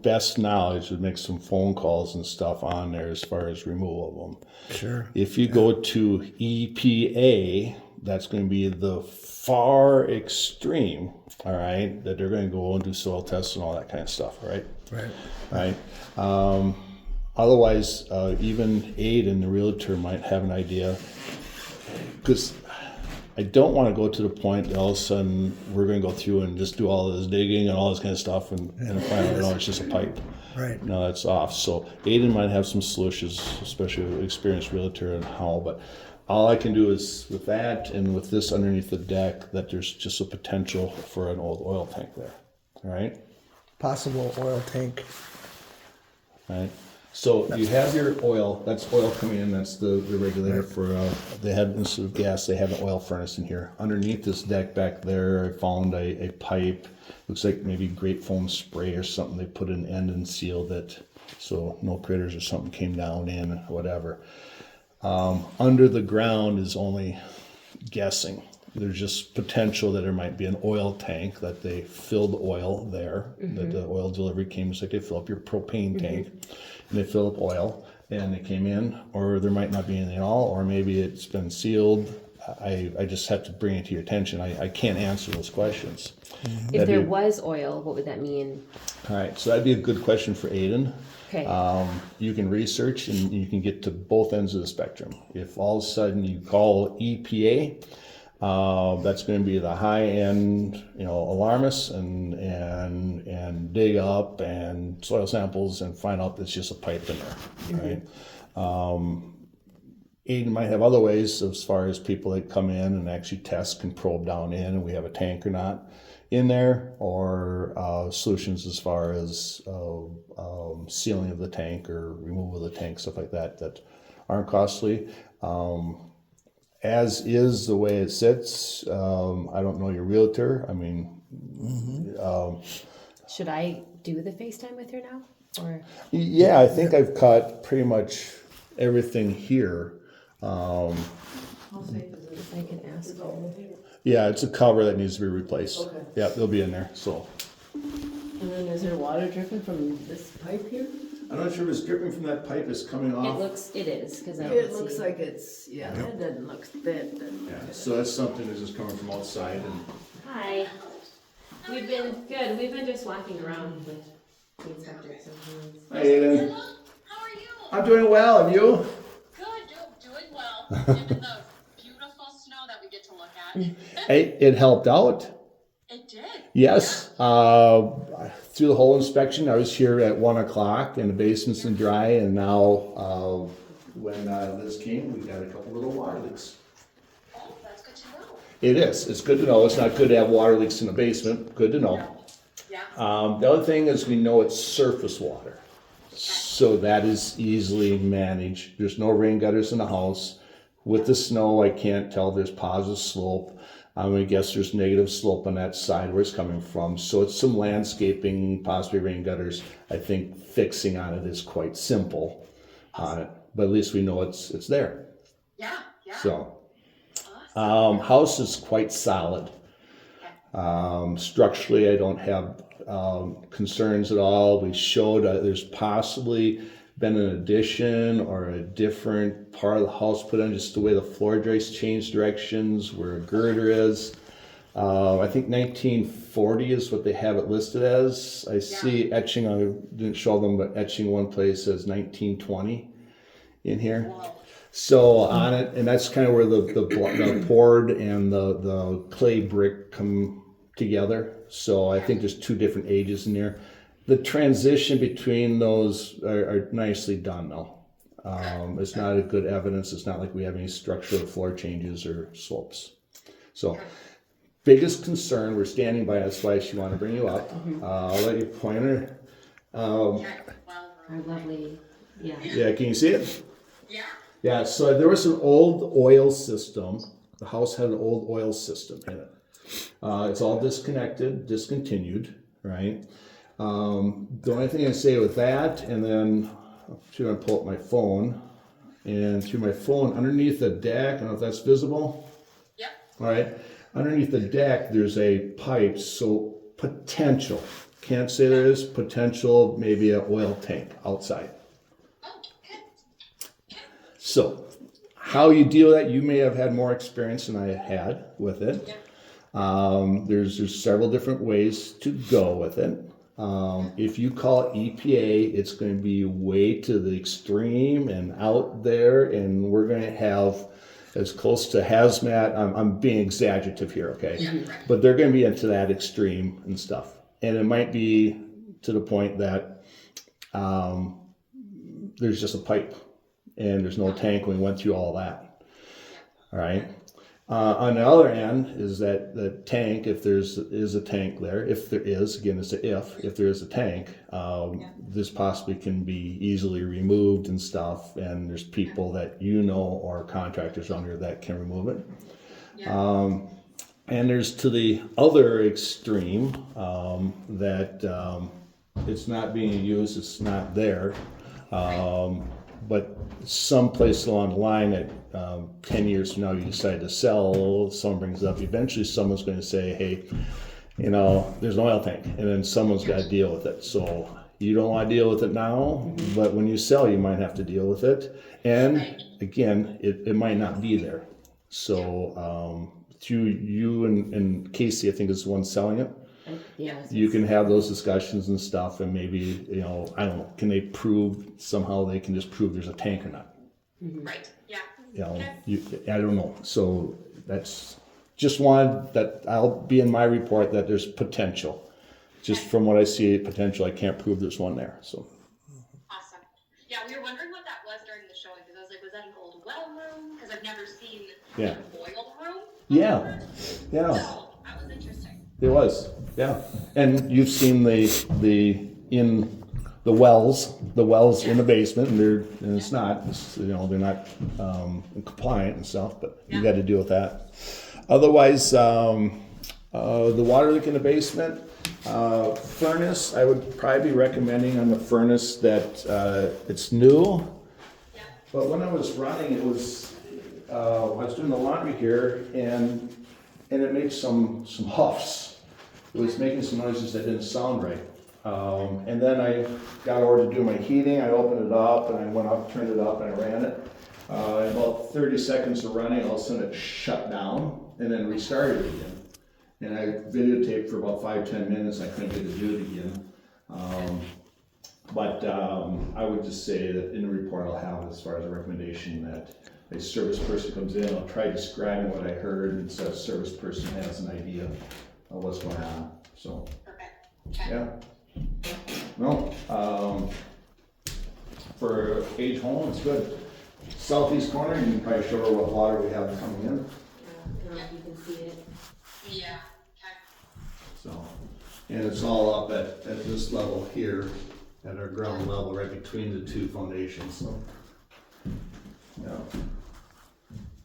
best knowledge would make some phone calls and stuff on there as far as removal of them. Sure. If you go to EPA, that's going to be the far extreme, all right, that they're going to go and do soil tests and all that kind of stuff, right? Right. Right. Otherwise, even Aiden, the realtor, might have an idea, because I don't want to go to the point that all of a sudden we're going to go through and just do all this digging and all this kind of stuff and finally, no, it's just a pipe. Right. No, that's off. So Aiden might have some solutions, especially with experienced realtor and how, but all I can do is with that and with this underneath the deck that there's just a potential for an old oil tank there. All right. Possible oil tank. Right. So you have your oil, that's oil coming in, that's the regulator for, they had, instead of gas, they have an oil furnace in here. Underneath this deck back there, I found a pipe, looks like maybe grape foam spray or something, they put an end and sealed it, so no critters or something came down in, whatever. Under the ground is only guessing. There's just potential that there might be an oil tank that they filled oil there, that the oil delivery came, just like they fill up your propane tank, and they fill up oil, and they came in, or there might not be anything at all, or maybe it's been sealed. I just have to bring it to your attention. I can't answer those questions. If there was oil, what would that mean? All right, so that'd be a good question for Aiden. Okay. You can research and you can get to both ends of the spectrum. If all of a sudden you call EPA, that's going to be the high end, alarmists and dig up and soil samples and find out there's just a pipe in there, right? Aiden might have other ways as far as people that come in and actually test and probe down in and we have a tank or not in there, or solutions as far as sealing of the tank or removal of the tank, stuff like that aren't costly. As is the way it sits, I don't know your realtor. I mean, Should I do the FaceTime with her now? Or yeah, I think I've caught pretty much everything here. How safe is it? if I can ask her. Yeah, it's a cover that needs to be replaced. Okay. Yeah, they'll be in there. So And then is there water dripping from this pipe here? I'm not sure if it's dripping from that pipe that's coming off. It is, because I It can looks see. like it's, yeah, that doesn't look, that doesn't Yeah, look so that's something that's just coming from outside and. Hi. We've been good. We've been just walking around with the inspectors and things. Hi, Aiden. Hello, how are you? I'm doing well, and you? Good, doing well. Given the beautiful snow that we get to look at. It helped out. It did. Yes. Through the whole inspection, I was here at 1 o'clock and the basement's been dry, and now when Liz came, we got a couple little water leaks. Oh, that's good to know. It is. It's good to know. It's not good to have water leaks in the basement. Good to know. Yeah. The other thing is we know it's surface water. So that is easily managed. There's no rain gutters in the house. With the snow, I can't tell if there's positive slope. I'm gonna guess there's negative slope on that side where it's coming from. So it's some landscaping, possibly rain gutters. I think fixing on it is quite simple on it, but at least we know it's there. Yeah. So, Awesome. house is quite solid. Structurally, I don't have concerns at all. We showed there's possibly been an addition or a different part of the house put in, just the way the floor joists changed directions, where a girder is. I think 1940 is what they have it listed as. I see etching, I didn't show them, but etching one place says 1920 in here. Whoa. So on it, and that's kind of where the poured and the clay brick come together. So I think there's two different ages in there. The transition between those are nicely done though. It's not a good evidence. It's not like we have any structural floor changes or slopes. So biggest concern, we're standing by, that's why she wanted to bring you up. I'll let you point her. Well, Our lovely, yeah. Yeah, can you see it? yeah. Yeah, so there was an old oil system. The house had an old oil system in it. It's all discontinued, right? The only thing I say with that, and then I'm going to pull up my phone, and through my phone, underneath the deck, I don't know if that's visible. Yep. All right, underneath the deck, there's a pipe, so potential. Can't say there is potential, maybe an oil tank outside. Oh, good. So, how you deal with that, you may have had more experience than I had with it. Yep. There's several different ways to go with it. If you call it EPA, it's going to be way to the extreme and out there, and we're going to have as close to hazmat. I'm being exaggerative here, okay? Yeah, right. But they're going to be into that extreme and stuff. And it might be to the point that there's just a pipe and there's no tank. We went through all that. All right. On the other end is that the tank, if is a tank there, if there is, again, it's a if there is a tank, this possibly can be easily removed and stuff, and there's people that you know or contractors under that can remove it. Yeah. And there's to the other extreme that it's not being used, it's not there. But someplace along the line that 10 years from now you decide to sell, someone brings it up, eventually someone's going to say, hey, you know, there's an oil tank, and then someone's got to deal with it. So you don't want to deal with it now, but when you sell, you might have to deal with it. And again, it might not be there. So through you and Casey, I think is the one selling it, Yeah. you can have those discussions and stuff, and maybe, you know, I don't know, can they prove, somehow they can just prove there's a tank or not? Right. Yeah. You know, I don't know. So that's just one that I'll be in my report that there's potential. Just from what I see, potential, I can't prove there's one there, so. Awesome. Yeah, we were wondering what that was during the showing, because I was like, was that an old well room? Because I've never seen Yeah. an oil room. Yeah, yeah, So that was interesting. it was, yeah. And you've seen the wells in the basement, and it's not, you know, they're not compliant and stuff, but you got to deal with that. Otherwise, the water leak in the basement, furnace, I would probably be recommending on the furnace that it's new. Yeah. But when I was running, it was, I was doing the laundry here, and it made some huffs. It was making some noises that didn't sound right. And then I got over to do my heating. I opened it up, and I went up, turned it up, and I ran it. In about 30 seconds of running, all of a sudden it shut down, and then restarted again. And I videotaped for about 5-10 minutes. I couldn't get to do it again. But I would just say that in the report I'll have as far as a recommendation that a service person comes in, I'll try describing what I heard, and so a service person has an idea of what's going on, so, Perfect. Okay. yeah. No, for age home, it's good. Southeast corner, you can probably show her what water we have coming in, I don't know if you can see it. Yeah. Okay. so. And it's all up at this level here, at our ground level, right between the two foundations, so. Yeah.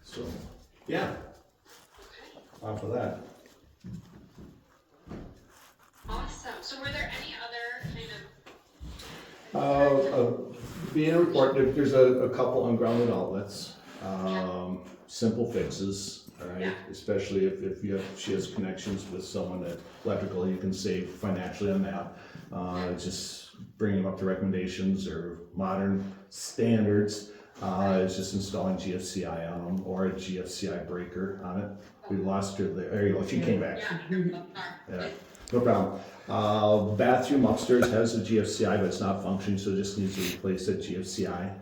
So, yeah, off of that. Awesome. So were there any other kind of Being a report, there's a couple ungrounded outlets, simple fixes, all right? Yeah. Especially if she has connections with someone that electrical, you can save financially on that. Just bringing them up to recommendations or modern standards. It's just installing GFCI on them or a GFCI breaker on it. We lost her there you go, she came back. Yeah, no problem. Bathroom upstairs has a GFCI, but it's not functioning, so it just needs to replace that GFCI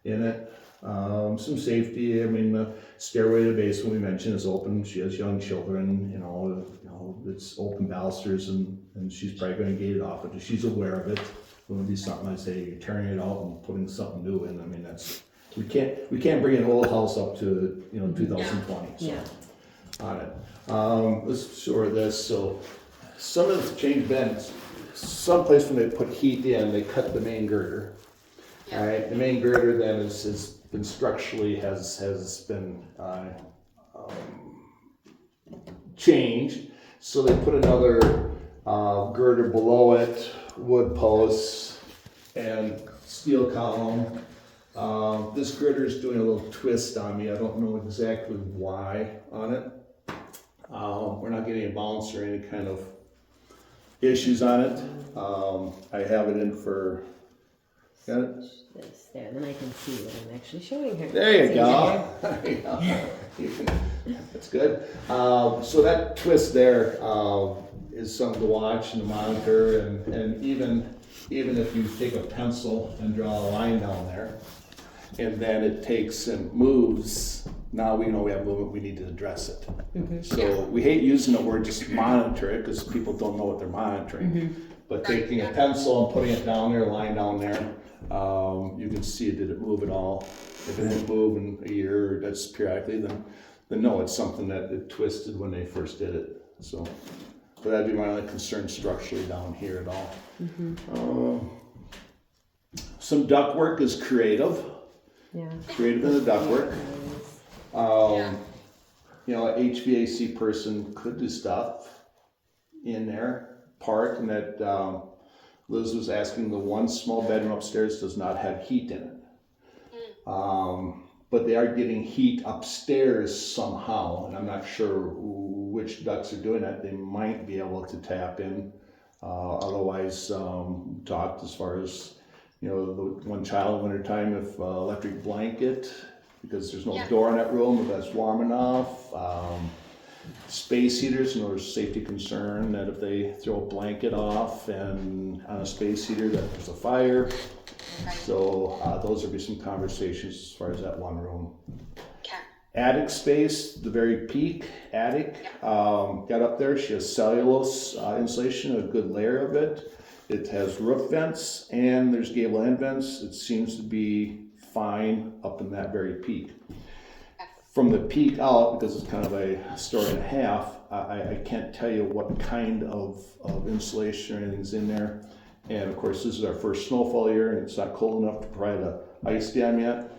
in it. Some safety, I mean, the stairway to the basement we mentioned is open. She has young children, you know, it's open balusters and she's probably gonna gate it off, but she's aware of it. It wouldn't be something I'd say you're tearing it out and putting something new in. I mean, that's, we can't bring an old house up to, 2020, so. Yeah. On it. Let's show her this. So some of the change bends. Someplace when they put heat in, they cut the main girder. All right, the main girder then has been structurally has been changed. So they put another girder below it, wood posts, and steel column. This girder is doing a little twist on me. I don't know exactly why on it. We're not getting a bounce or any kind of issues on it. I have it in for, got it? This there, then I can see what I'm actually showing her. There you See go. There you go. That's good. So that twist there is something to watch and to monitor, and even if you take a pencil and draw a line down there, and then it takes and moves, now we know we have movement, we need to address it. So we hate using the word just monitor it, because people don't know what they're monitoring. But taking a pencil and putting it down there, line down there, you can see, did it move at all? If it didn't move in a year, that's periodically, then no, it's something that it twisted when they first did it, so. But that'd be my only concern structurally down here at all. Some ductwork is creative. Yeah. Creative in the ductwork. HVAC person could do stuff in there. Part, and that Liz was asking, the one small bedroom upstairs does not have heat in it. But they are getting heat upstairs somehow, and I'm not sure which ducts are doing that. They might be able to tap in. Otherwise, talked as far as, the one child in wintertime, if electric blanket, because there's no door in that room, if that's warm enough. Space heaters, there's safety concern that if they throw a blanket off and on a space heater that there's a fire. So those would be some conversations as far as that one room. Okay. Attic space, the very peak attic, got up there, she has cellulose insulation, a good layer of it. It has roof vents and there's gable end vents. It seems to be fine up in that very peak. From the peak out, because it's kind of a story and a half, I can't tell you what kind of insulation or anything's in there. And of course, this is our first snowfall year, and it's not cold enough to provide a ice dam yet.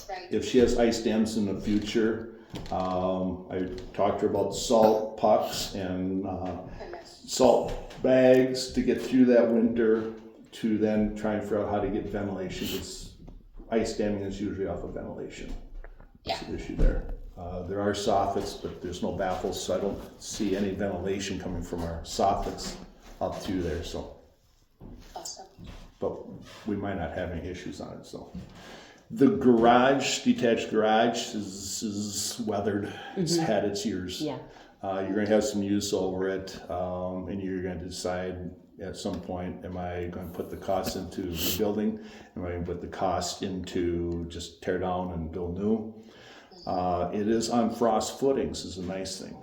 Right. If she has ice dams in the future, I talked to her about salt pucks and salt bags to get through that winter, to then try and figure out how to get ventilation, because ice damming is usually off of ventilation. That's the issue there. There are soffits, but there's no baffles, so I don't see any ventilation coming from our soffits up through there, so. Awesome. But we might not have any issues on it, so. The garage, detached garage is weathered. It's had its years. Yeah. You're gonna have some use over it, and you're gonna decide at some point, am I gonna put the cost into rebuilding? Am I gonna put the cost into just tear down and build new? It is on frost footings is a nice thing.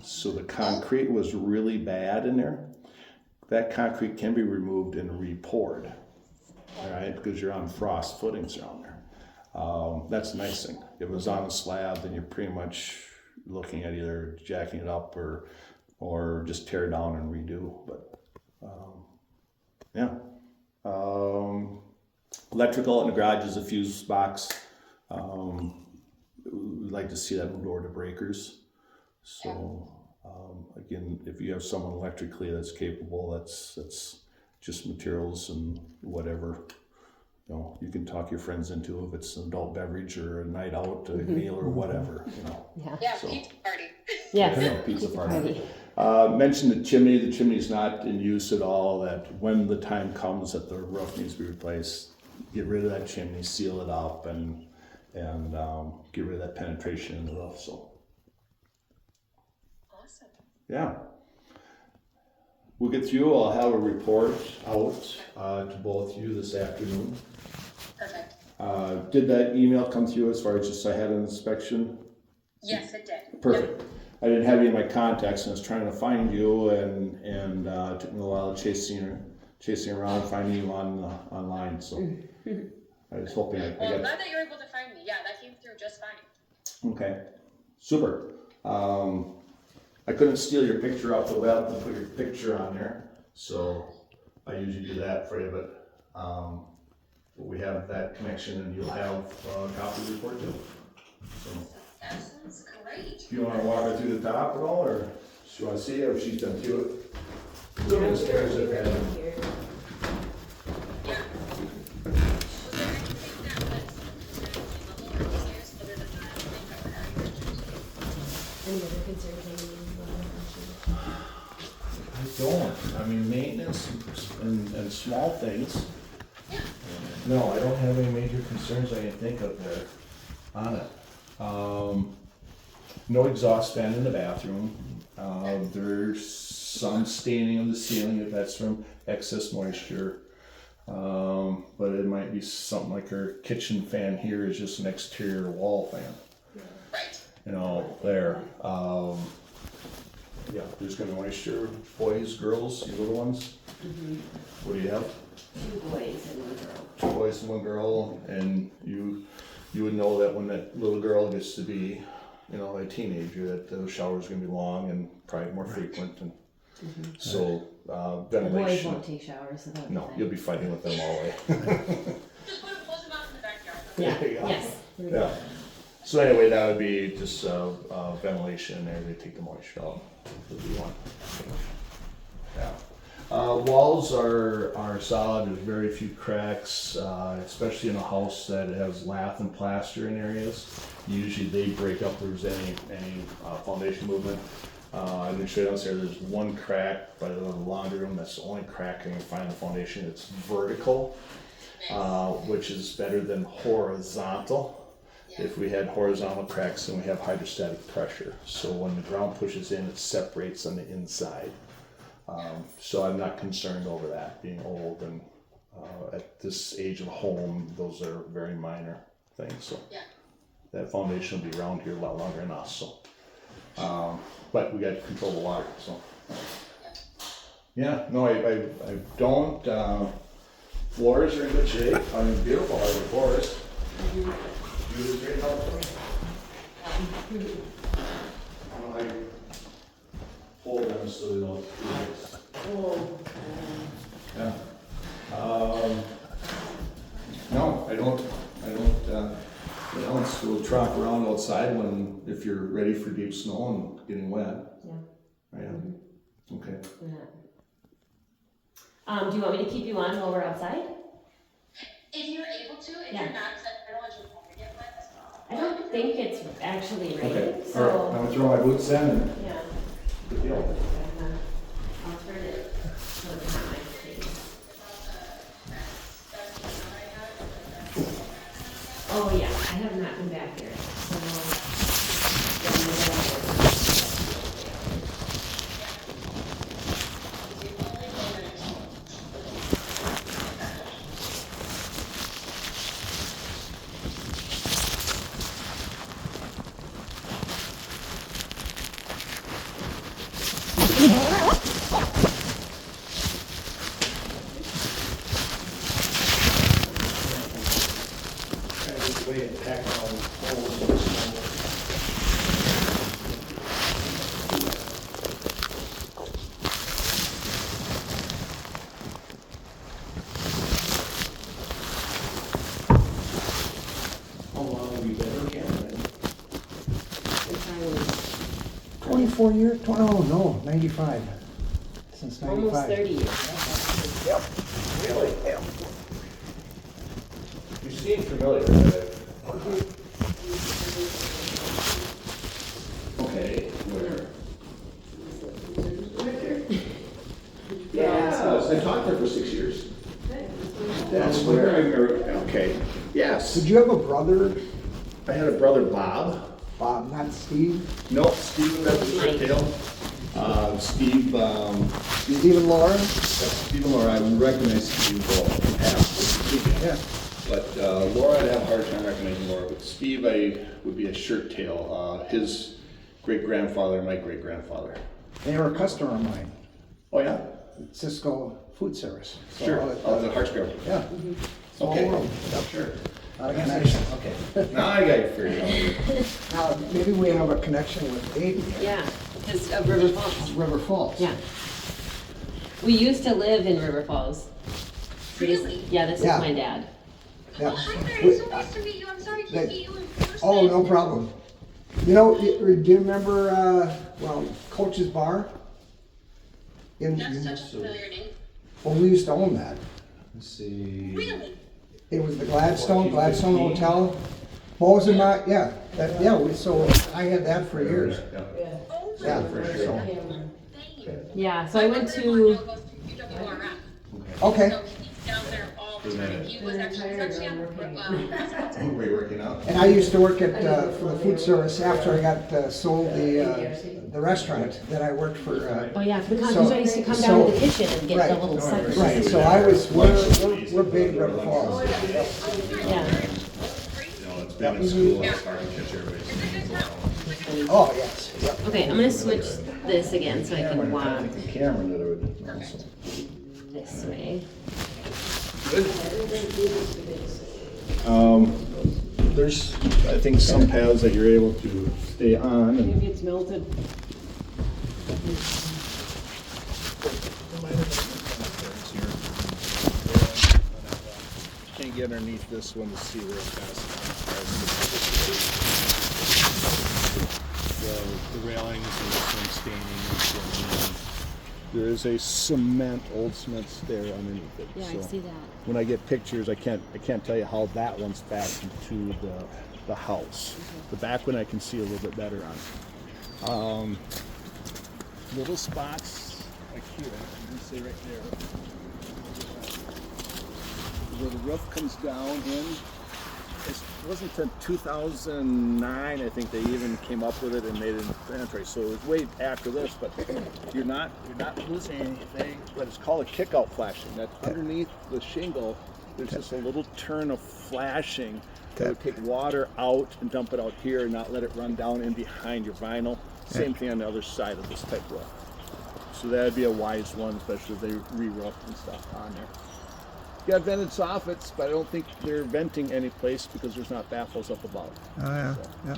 So the concrete was really bad in there. That concrete can be removed and re-poured, all right, because you're on frost footings around there. That's a nice thing. If it was on a slab, then you're pretty much looking at either jacking it up or just tear it down and redo. But yeah, electrical in the garage is a fuse box. We'd like to see that moved over to breakers. So again, if you have someone electrically that's capable, that's just materials and whatever. You know, you can talk your friends into if it's an adult beverage or a night out, a meal or whatever. You know. Yeah, So- pizza party. Yes. I know, pizza party. Mentioned the chimney. The chimney's not in use at all. That when the time comes that the roof needs to be replaced, get rid of that chimney, seal it up, and get rid of that penetration in the roof. So Awesome. yeah, we'll get through. I'll have a report out to both you this afternoon. Perfect. Did that email come through as far as just I had an inspection? Yes, it did. Perfect. I didn't have you in my contacts, and I was trying to find you, and it took me a while chasing around, finding you online. So I was hoping I Well, I'm got. glad that you were able to find me. Yeah, that came through just fine. Okay, super. I couldn't steal your picture off the web and put your picture on there, so I usually do that for you. But we have that connection, and you'll have a copy of the report too. So. That sounds great. Do you want to walk her through the top at all, or do you want to see it, or she's done to it? Look at the stairs that had them. Here. Yeah. Was there anything that was level or stairs other than that? I think that were added pictures. Any other concerns? I don't. I mean, maintenance and small things. No, I don't have any major concerns I can think of there on it. No exhaust fan in the bathroom. There's some staining on the ceiling if that's from excess moisture. But it might be something like our kitchen fan here is just an exterior wall fan. Right. You know, there. Yeah, there's gonna be moisture. Boys, girls, you little ones. What do you have? 2 boys and 1 girl. 2 boys and 1 girl, and you would know that when that little girl gets to be, you know, a teenager, that the shower's gonna be long and probably more frequent, and so The boys ventilation. won't take showers, so that'll be No, fine. you'll be fighting with them all the way. Just close them out in the backyard. Yeah, There you go. yes. Yeah. So anyway, that would be just ventilation there to take the moisture out. Would be one. Yeah. Walls are solid. There's very few cracks, especially in a house that has lath and plaster in areas. Usually they break up if there's any foundation movement. I didn't show you downstairs. There's 1 crack by the laundry room. That's the only crack I can find in the foundation. It's vertical, which is better than horizontal. If we had horizontal cracks, then we have hydrostatic pressure. So when the ground pushes in, it separates on the inside. So I'm not concerned over that being old, and at this age of a home, those are very minor things. So Yeah. that foundation will be around here a lot longer than us. So, but we got to control the water. So yeah, no, I don't. Floors are in good shape. I mean, beautiful hardwood floors. You did great help for me. I hold them so they don't freeze. Yeah. No, I don't, you know, it's, we'll trot around outside if you're ready for deep snow and getting wet. Yeah. Yeah. Okay. Do you want me to keep you on while we're outside? If you're able to, if Yeah. you're not, 'cause I don't want your phone to get wet as well. I don't think it's actually raining, Okay. All right. I'm so, gonna throw my boots in and yeah. good deal. I'll turn it so it's not my face. Oh, yeah, I have not been back here, so. pack around holes in the snow. How long have you been in Canada? Since I was 24 years? Oh, no, 95. Since 95. almost 30 years. Yep. Really? Yep. You seem familiar with it. Okay, where? Yes, I taught there for 6 years. That's where I remember, okay, yes. Did you have a brother, I had a brother, Bob. Bob, not Steve? Nope, Steve, that's a short tail. Steve, Steve and Laura? Steve and Laura, I would recognize Steve, Yeah. but Laura, I'd have a hard time recognizing Laura, but Steve, I would be a shirt tail. His great-grandfather, my great-grandfather. They were a customer of mine, Oh, yeah? Cisco Food Service. So, Sure, the Hartsgrove. Yeah. Small Okay. world. Yep. Sure. Lot of connections. Okay. Now I got you figured out. Now, maybe we have a connection with Aiden here. Yeah, because of River Falls. River Falls. Yeah. We used to live in River Falls. Really? Yeah, this Yeah. is my dad. Yeah. Oh, hi there, We- it's so nice to meet you. I'm sorry I can't meet you in person. Oh, no problem. You know, do you remember, well, Coach's Bar? That's such a familiar name. Well, we used to own that. Let's see. Really? It was the Gladstone Hotel. Mosemite, yeah, so I had that for years. Yeah. Oh, my Yeah, For so, sure. Thank you. Yeah, so I went My to, brother-in-law goes to UWRF. okay, So he's down there all the time. He was actually on Were you working out? and I used to work at, for the food service after I got sold the restaurant, then I worked for, oh yeah, because So- I used to come down to the so- kitchen and get right, the little suckers. right, so we're big River Falls. Yeah. You know, it's been in school, it's hard to catch everybody's names around. Oh, yes, yep. Okay, I'm gonna switch this again so I can walk The camera that would also. this way. There's, I think, some paths that you're able to stay on and. Maybe it's melted. Can't get underneath this one to see real fast. The railings and some staining and shit. There is a old cement stair underneath it. Yeah, I so see that. when I get pictures, I can't tell you how that one's fastened to the house. The back one I can see a little bit better on. Little spots like here, you can see right there, where the roof comes down in. It wasn't until 2009, I think, they even came up with it and made it penetrate. So it was way after this, but you're not losing anything. But it's called a kick-out flashing. That's underneath the shingle. There's just a little turn of flashing that would take water out and dump it out here and not let it run down in behind your vinyl. Same thing on the other side of this type roof. So that'd be a wise one, especially if they re-roof and stuff on there. Got vented soffits, but I don't think they're venting any place because there's not baffles up above. Oh, yeah, So, yeah.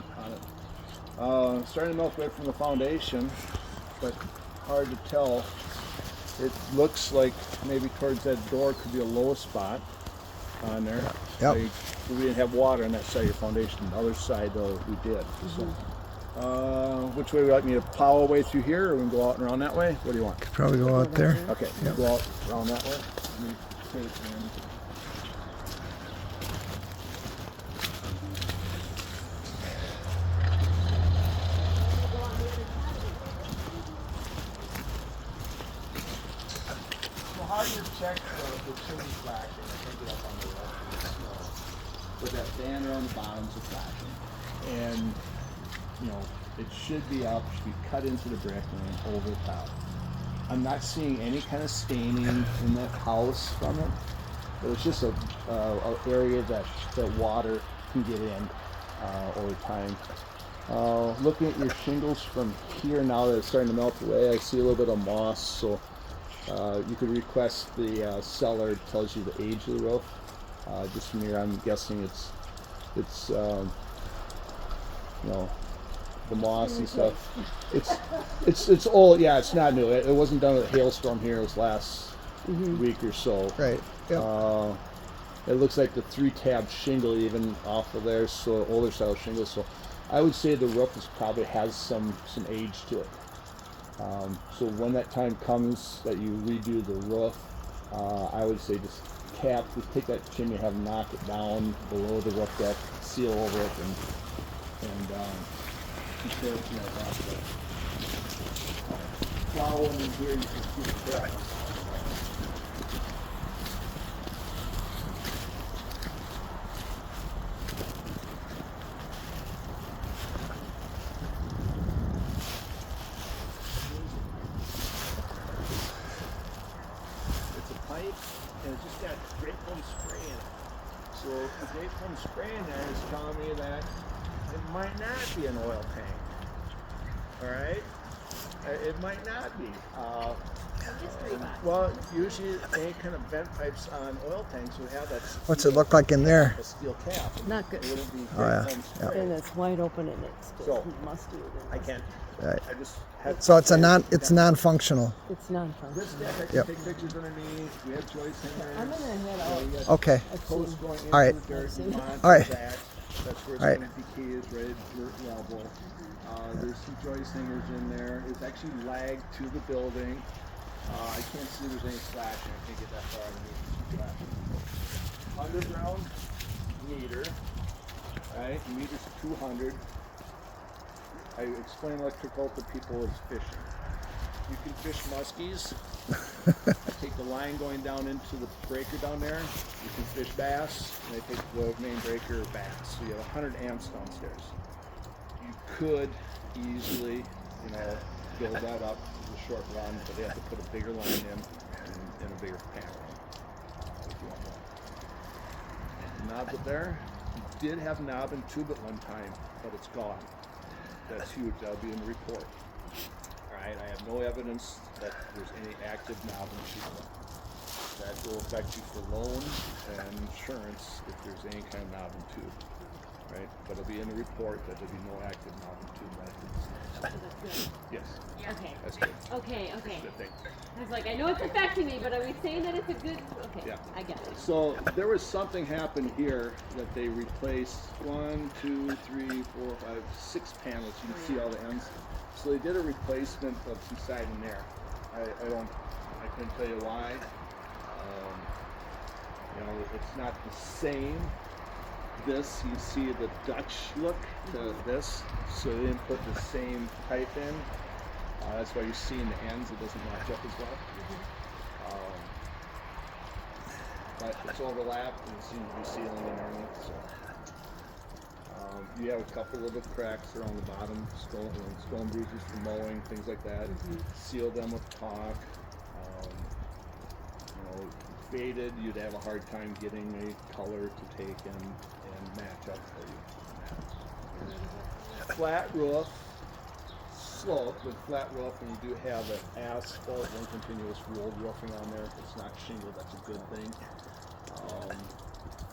on it. Starting to melt right from the foundation, but hard to tell. It looks like maybe towards that door could be a low spot on there. Yep. We didn't have water on that side of your foundation. The other side, though, we did. So, which way would you like me to plow away through here, or we can go out and around that way? What do you want? Probably go out there. Okay, we'll go out around that way. Let me take and- So how do you check the chimney flashing? I think it up on the left in the snow. With that banner on the bottoms of flashing. And, you know, it should be up, should be cut into the brick and then over the top. I'm not seeing any kind of staining in that house from it. But it's just a area that water can get in over time. Looking at your shingles from here now that it's starting to melt away, I see a little bit of moss. So you could request the seller tells you the age of the roof. Just from here, I'm guessing it's It's you know, the mossy stuff. It's old. Yeah, it's not new. It wasn't done with a hailstorm here. It was last week or so. Right. Yep. It looks like the 3-tab shingle even off of there, so older style shingle. So I would say the roof probably has some age to it. So when that time comes that you redo the roof, I would say just take that chimney, have them knock it down below the roof deck, seal over it, and keep it, you know, plow in here, you can see the cracks. It's a pipe, and it's just got grape foam spray in it. So the grape foam spray in there is telling me that it might not be an oil tank. All right, it might not be. Well, usually any kind of vent pipes on oil tanks would have that. What's it look like in there? A steel cap. Not good. It wouldn't be Oh, yeah. grape foam spray. And it's wide open and it's So, musty. I can't. Right. I just have. So it's non-functional. It's non-functional. This deck I can Yep. take pictures underneath. We have joist hangers. I'm gonna head You out. got Okay. posts going into All right. the dirt. You monitor All right. that. That's where it's All right. going to decay is right at dirt level. There's some joist hangers in there. It's actually lagged to the building. I can't see there's any flashing. I can't get that far underneath. Underground meter. Right, meter's 200. I explain electrical to people as fishing. You can fish muskies. I take the line going down into the breaker down there. You can fish bass, and I take the main breaker bass. So you have 100 amps downstairs. You could easily, build that up as a short run, but they have to put a bigger line in and a bigger panel if you want more. Knob it there. You did have knob and tube at one time, but it's gone. That's huge. That'll be in the report. Alright, I have no evidence that there's any active knob and tube. That will affect you for loan and insurance if there's any kind of knob and tube. Right? But it'll be in the report that there'll be no active knob and tube. Yes, Okay. that's good. Okay. Good thing. I was like, I know it's affecting me, but are we saying that it's a good? Okay. Yeah. I get it. So there was something happened here that they replaced 1, 2, 3, 4, 5, 6 panels. You can see all the ends. So they did a replacement of some siding there. I couldn't tell you why. It's not the same. This, you see the Dutch look to this, so they didn't put the same pipe in. That's why you're seeing the ends, it doesn't match up as well. But it's overlapped and it seems to be sealing underneath. So you have a couple little cracks around the bottom, stone bruises from mowing, things like that. Seal them with caulk. Faded, you'd have a hard time getting a color to take and match up for you. Flat roof, slope, but flat roof, and you do have an asphalt, one continuous rolled roofing on there. If it's not shingle, that's a good thing.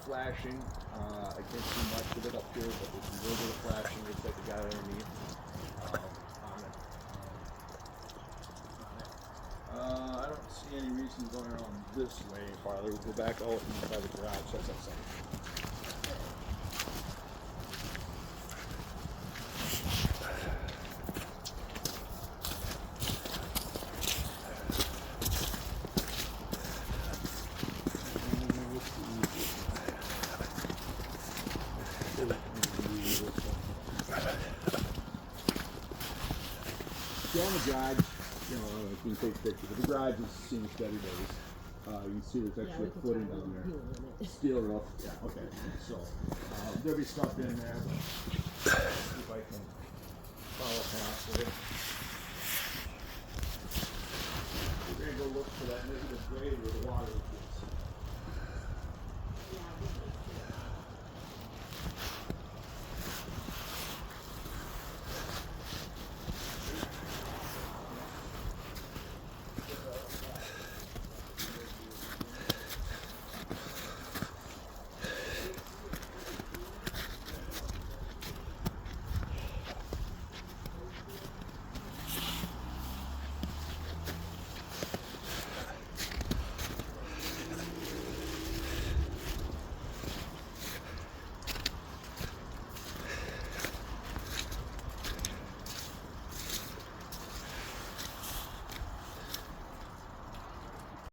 Flashing, I can't see much of it up here, but there's a little bit of flashing. Looks like a guy underneath on it. I don't see any reason going around this way farther. We'll go back out by the garage. That's outside. So on the garage, you can take pictures. The garage is seeing steady days. You can see there's actually a footing down there. Steel roof. Yeah, okay. So there'll be stuff in there. But if I can follow past it. We're going to go look for that. Maybe the grade where the water is.